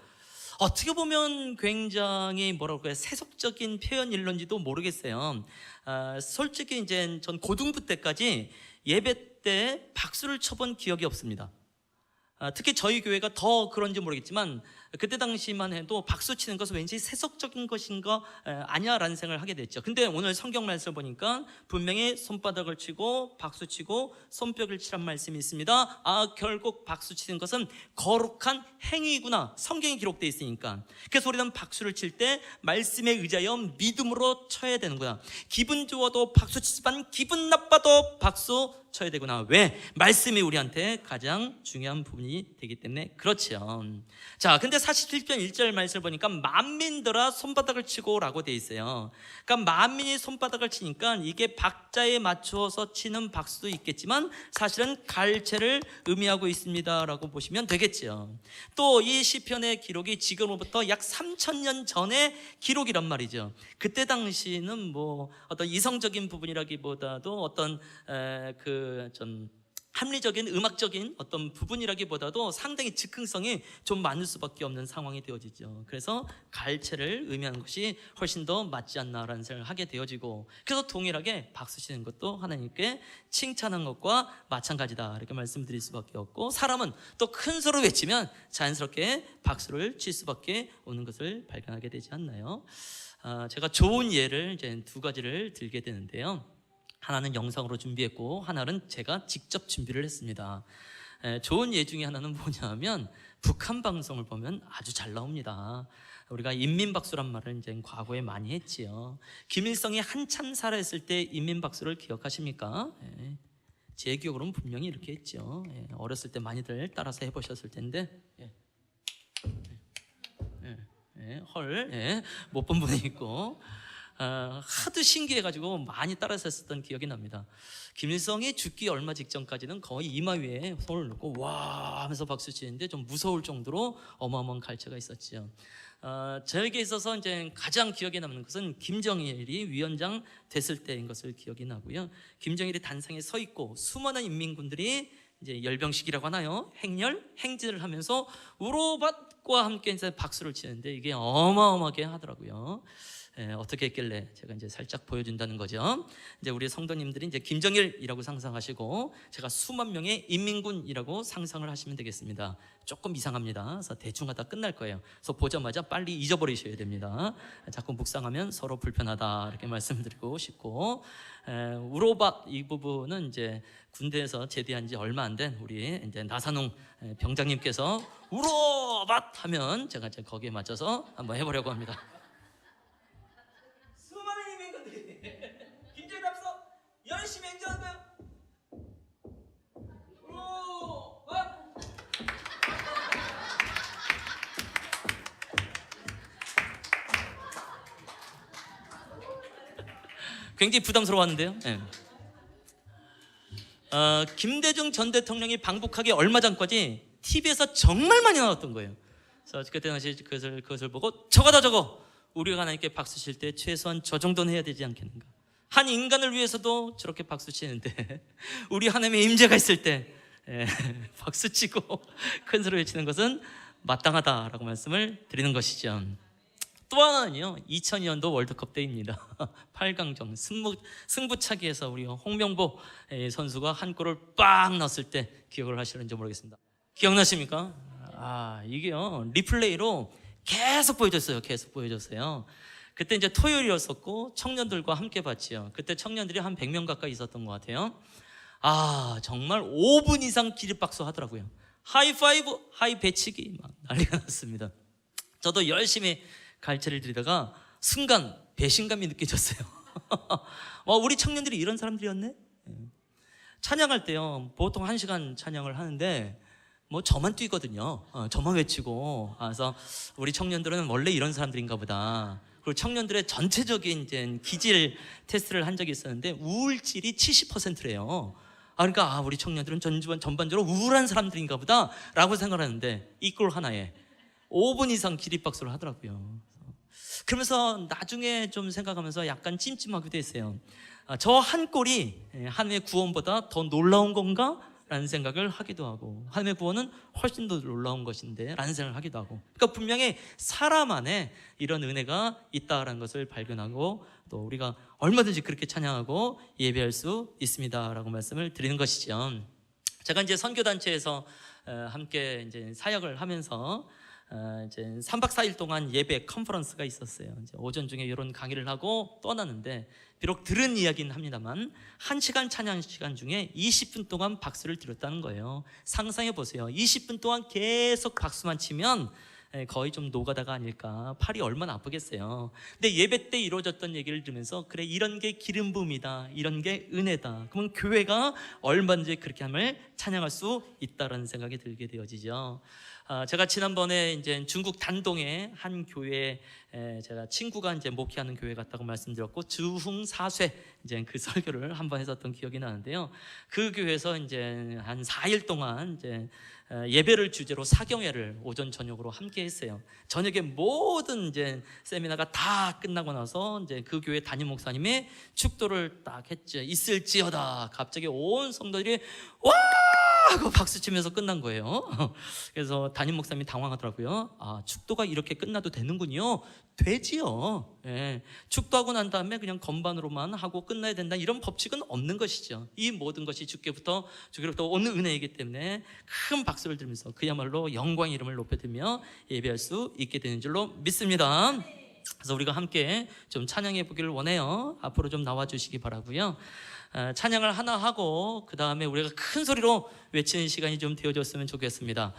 어떻게 보면 굉장히 뭐라고 해요? 세속적인 표현일런지도 모르겠어요. 솔직히 이제 전 고등부 때까지 예배 때 박수를 쳐본 기억이 없습니다. 특히 저희 교회가 더 그런지 모르겠지만 그때 당시만 해도 박수 치는 것은 왠지 세속적인 것인가 아니야라는 생각을 하게 됐죠. 근데 오늘 성경 말씀을 보니까 분명히 손바닥을 치고 박수 치고 손뼉을 치란 말씀이 있습니다. 결국 박수 치는 것은 거룩한 행위구나, 성경에 기록되어 있으니까. 그래서 우리는 박수를 칠 때 말씀에 의지하여 믿음으로 쳐야 되는 거야. 기분 좋아도 박수 치지만 기분 나빠도 박수 쳐야 되구나. 왜? 말씀이 우리한테 가장 중요한 부분이 되기 때문에 그렇죠. 자, 근데 47편 1절 말씀을 보니까 만민들아 손바닥을 치고 라고 돼 있어요. 그러니까 만민이 손바닥을 치니까 이게 박자에 맞추어서 치는 박수도 있겠지만 사실은 갈채를 의미하고 있습니다 라고 보시면 되겠죠. 또 이 시편의 기록이 지금으로부터 약 3000년 전의 기록이란 말이죠. 그때 당시는 뭐 어떤 이성적인 부분이라기보다도 어떤 합리적인 음악적인 어떤 부분이라기보다도 상당히 즉흥성이 좀 많을 수밖에 없는 상황이 되어지죠. 그래서 갈채를 의미하는 것이 훨씬 더 맞지 않나라는 생각을 하게 되어지고, 그래서 동일하게 박수 치는 것도 하나님께 칭찬한 것과 마찬가지다 이렇게 말씀드릴 수밖에 없고, 사람은 또 큰 소리로 외치면 자연스럽게 박수를 칠 수밖에 없는 것을 발견하게 되지 않나요? 제가 좋은 예를 이제 두 가지를 들게 되는데요. 하나는 영상으로 준비했고 하나는 제가 직접 준비를 했습니다. 좋은 예 중에 하나는 뭐냐면 북한 방송을 보면 아주 잘 나옵니다. 우리가 인민박수란 말을 이제 과거에 많이 했지요. 김일성이 한참 살아있을 때 인민박수를 기억하십니까? 제 기억으로는 분명히 이렇게 했죠. 어렸을 때 많이들 따라서 해보셨을 텐데 못 본 분이 있고, 하도 신기해가지고 많이 따라서 했었던 기억이 납니다. 김일성이 죽기 얼마 직전까지는 거의 이마 위에 손을 놓고 와 하면서 박수 치는데 좀 무서울 정도로 어마어마한 갈채가 있었죠. 저에게 있어서 이제 가장 기억에 남는 것은 김정일이 위원장 됐을 때인 것을 기억이 나고요. 김정일이 단상에 서 있고 수많은 인민군들이 이제 열병식이라고 하나요? 행진을 하면서 우로밭과 함께 이제 박수를 치는데 이게 어마어마하게 하더라고요. 어떻게 했길래 제가 이제 살짝 보여준다는 거죠. 이제 우리 성도님들이 이제 김정일이라고 상상하시고 제가 수만 명의 인민군이라고 상상을 하시면 되겠습니다. 조금 이상합니다. 그래서 대충 하다 끝날 거예요. 그래서 보자마자 빨리 잊어버리셔야 됩니다. 자꾸 묵상하면 서로 불편하다 이렇게 말씀드리고 싶고, 우로밭 이 부분은 이제 군대에서 제대한 지 얼마 안 된 우리 이제 나산웅 병장님께서 우로밭 하면 제가 이제 거기에 맞춰서 한번 해보려고 합니다. 김정일 앞서 열심히 행진한 거야. 굉장히 부담스러워하는데요. 김대중 전 대통령이 방북하기 얼마 전까지 TV에서 정말 많이 나왔던 거예요. 그래서 그때 당시 그것을 보고 저거 우리가 하나님께 박수 칠 때 최소한 저 정도는 해야 되지 않겠는가. 한 인간을 위해서도 저렇게 박수 치는데 우리 하나님의 임재가 있을 때 박수 치고 큰 소리 외치는 것은 마땅하다라고 말씀을 드리는 것이죠. 또 하나는요, 2002년도 월드컵 때입니다. 8강전 승부차기에서 우리 홍명보 선수가 한 골을 빵 넣었을 때 기억을 하시는지 모르겠습니다. 기억나십니까? 이게요 리플레이로 계속 보여줬어요. 그때 이제 토요일이었었고 청년들과 함께 봤지요. 그때 청년들이 한 100명 가까이 있었던 것 같아요. 정말 5분 이상 기립박수 하더라고요. 하이파이브, 하이 배치기 막 난리가 났습니다. 저도 열심히 갈채를 드리다가 순간 배신감이 느껴졌어요. 우리 청년들이 이런 사람들이었네? 찬양할 때요 보통 1시간 찬양을 하는데 저만 뛰거든요. 저만 외치고. 그래서 우리 청년들은 원래 이런 사람들인가 보다. 그리고 청년들의 전체적인 이제 기질 테스트를 한 적이 있었는데 우울질이 70%래요. 그러니까 우리 청년들은 전반적으로 우울한 사람들인가 보다라고 생각하는데 이 꼴 하나에 5분 이상 기립박수를 하더라고요. 그러면서 나중에 좀 생각하면서 약간 찜찜하기도 했어요. 저 한 꼴이 하나님의 구원보다 더 놀라운 건가? 라는 생각을 하기도 하고, 하나님의 구원은 훨씬 더 놀라운 것인데 라는 생각을 하기도 하고, 그러니까 분명히 사람 안에 이런 은혜가 있다라는 것을 발견하고, 또 우리가 얼마든지 그렇게 찬양하고 예배할 수 있습니다 라고 말씀을 드리는 것이죠. 제가 이제 선교단체에서 함께 이제 사역을 하면서 이제 3박 4일 동안 예배 컨퍼런스가 있었어요. 이제 오전 중에 이런 강의를 하고 떠났는데, 비록 들은 이야기는 합니다만 1시간 찬양 시간 중에 20분 동안 박수를 드렸다는 거예요. 상상해 보세요. 20분 동안 계속 박수만 치면 거의 좀 노가다가 아닐까. 팔이 얼마나 아프겠어요. 근데 예배 때 이루어졌던 얘기를 들으면서, 그래, 이런 게 기름 부음이다, 이런 게 은혜다, 그러면 교회가 얼마든지 그렇게 함을 찬양할 수 있다라는 생각이 들게 되어지죠. 제가 지난번에 이제 중국 단동의 한 교회에 제가 친구가 이제 목회하는 교회 갔다고 말씀드렸고, 주흥 사쇠 이제 그 설교를 한번 했었던 기억이 나는데요. 그 교회에서 이제 한 4일 동안 이제 예배를 주제로 사경회를 오전 저녁으로 함께 했어요. 저녁에 모든 이제 세미나가 다 끝나고 나서 이제 그 교회 담임 목사님이 축도를 딱 했죠. 있을지어다. 갑자기 온 성도들이 와! 하고 박수 치면서 끝난 거예요. 그래서 담임 목사님이 당황하더라고요. 축도가 이렇게 끝나도 되는군요. 되지요. 예. 축도하고 난 다음에 그냥 건반으로만 하고 끝나야 된다, 이런 법칙은 없는 것이죠. 이 모든 것이 주께로부터 오는 은혜이기 때문에 큰 박수를 들으면서 그야말로 영광의 이름을 높여드리며 예배할 수 있게 되는 줄로 믿습니다. 그래서 우리가 함께 좀 찬양해 보기를 원해요. 앞으로 좀 나와 주시기 바라고요. 찬양을 하나 하고 그 다음에 우리가 큰 소리로 외치는 시간이 좀 되어졌으면 좋겠습니다.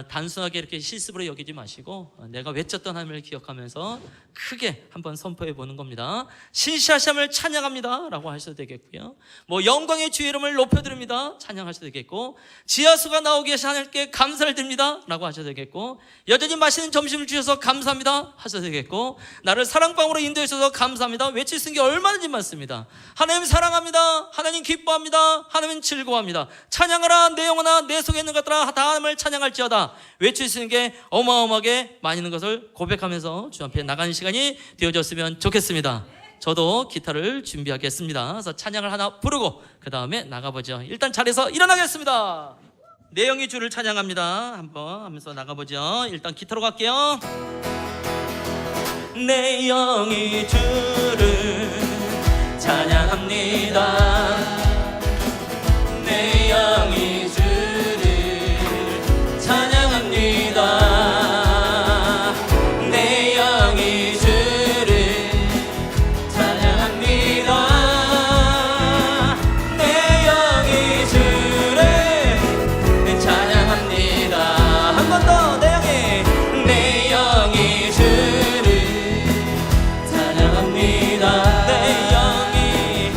단순하게 이렇게 실습으로 여기지 마시고 내가 외쳤던 하나님을 기억하면서 크게 한번 선포해 보는 겁니다. 신시하심을 찬양합니다 라고 하셔도 되겠고요, 뭐 영광의 주의 이름을 높여드립니다 찬양하셔도 되겠고, 지하수가 나오게 하신 하나님께 감사를 드립니다 라고 하셔도 되겠고, 여전히 맛있는 점심을 주셔서 감사합니다 하셔도 되겠고, 나를 사랑방으로 인도해 주셔서 감사합니다 외칠 수 있는 게 얼마든지 많습니다. 하나님 사랑합니다, 하나님 기뻐합니다, 하나님 즐거워합니다. 찬양하라 내 영혼아, 내 속에 있는 것들아 다 하나님을 찬양할지어다. 외칠 수 있는 게 어마어마하게 많이 있는 것을 고백하면서 주 앞에 나가는 시간이 되어졌으면 좋겠습니다. 저도 기타를 준비하겠습니다. 그래서 찬양을 하나 부르고 그 다음에 나가보죠. 일단 자리에서 일어나겠습니다. 내 영이 주를 찬양합니다 한번 하면서 나가보죠. 일단 기타로 갈게요. 내 영이 주를 찬양합니다. 내 영이 주를 찬양합니다. 내 영이 주를 찬양합니다. 내 영이 주를 찬양합니다. 한 번 더. 내 영이 주를 찬양합니다. 내 영이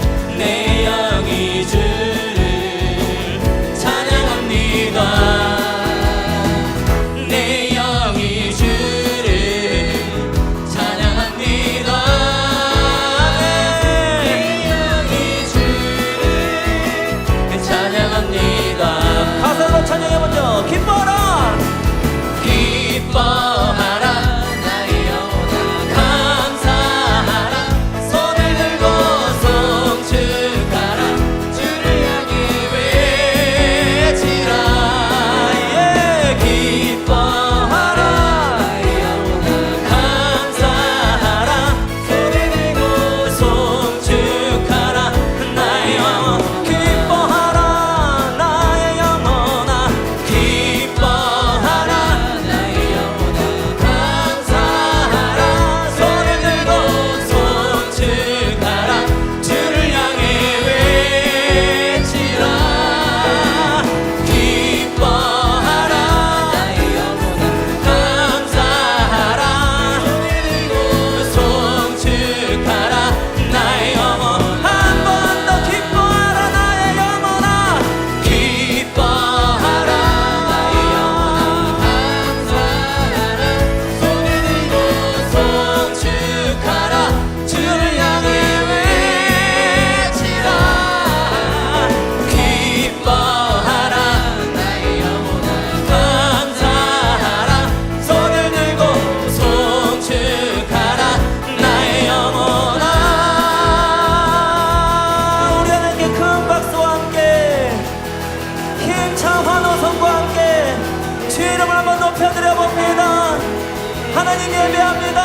하나님 예배합니다.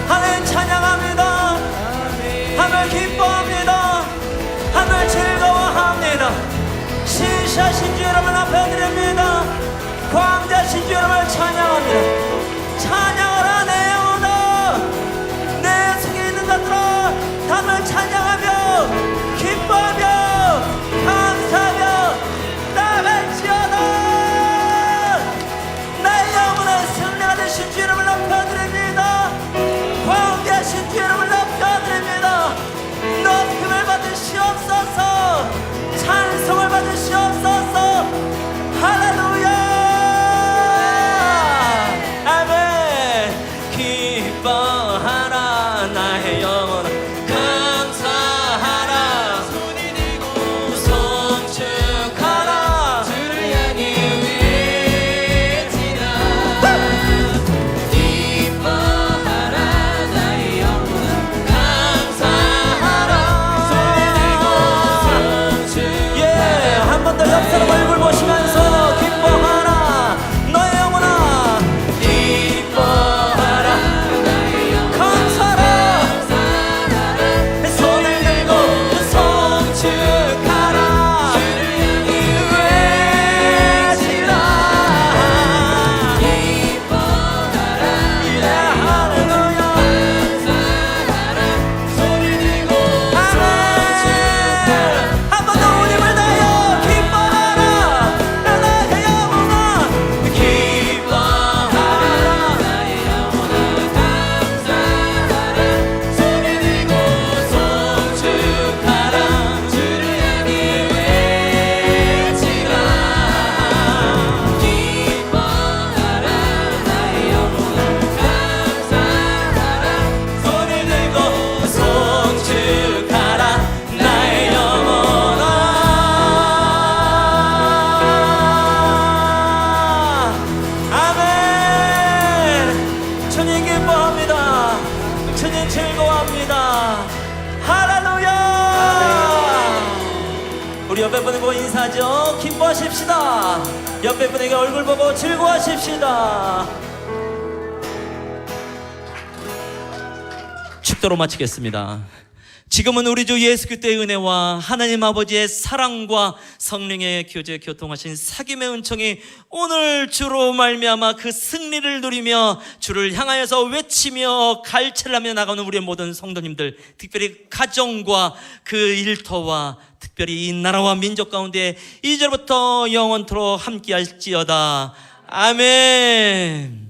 하나님 찬양합니다. 하나님 기뻐합니다. 하나님 즐거워합니다. 신샤신 주 여러분 앞에 드립니다. 광자신 주 여러분을 찬양합니다. 찬양하라 내 영혼아, 내 속에 있는 것들아 담을 찬양하며 기뻐하며 감사하며 나갈지어다. 나의 영혼은 승리가 되신 주 여러분을 높여드립니다. 광대하신 주 여러분을 높여드립니다. 높임을 받으시옵소서. 찬송을 받으시옵소서. 할렐루야. 아멘. 기뻐하라 나의 영혼아, 감사하라 손이 들고 송축하라 주를 향해 외치라. 기뻐하라 나의 영혼아, 감사하라 손이 들고 송축하라. 예, 한 번 더 옆 사람 얼굴 보시면서 기뻐하라 너의 영혼아, 기뻐하라 감사하라 손을 들고 송축하라 외치라. 기뻐하라 할렐루야. 손을 들고 송축하라. 한 번 더 힘을 다하여 기뻐하라 나의 영혼아, 기뻐하라 나의 영혼아, 감사하라 손을 들고 송축하라 주를 향해 외치라. 기뻐하라 나의 영혼아, 감사하라 손을 들고 송축하라 나의 영혼아. 아멘. 주님 기뻐합니다. 주님 즐거워합니다. 할렐루야. 우리 옆에 분을 보고 인사하죠. 기뻐하십시다. 옆에 분에게 얼굴 보고 즐거워하십시다. 축도로 마치겠습니다. 지금은 우리 주 예수 그리스도의 은혜와 하나님 아버지의 사랑과 성령의 교제 교통하신 사귐의 은총이 오늘 주로 말미암아 그 승리를 누리며 주를 향하여서 외치며 갈채를 하며 나가는 우리의 모든 성도님들, 특별히 가정과 그 일터와 특별히 이 나라와 민족 가운데 이제부터 영원토록 함께할지어다. 아멘.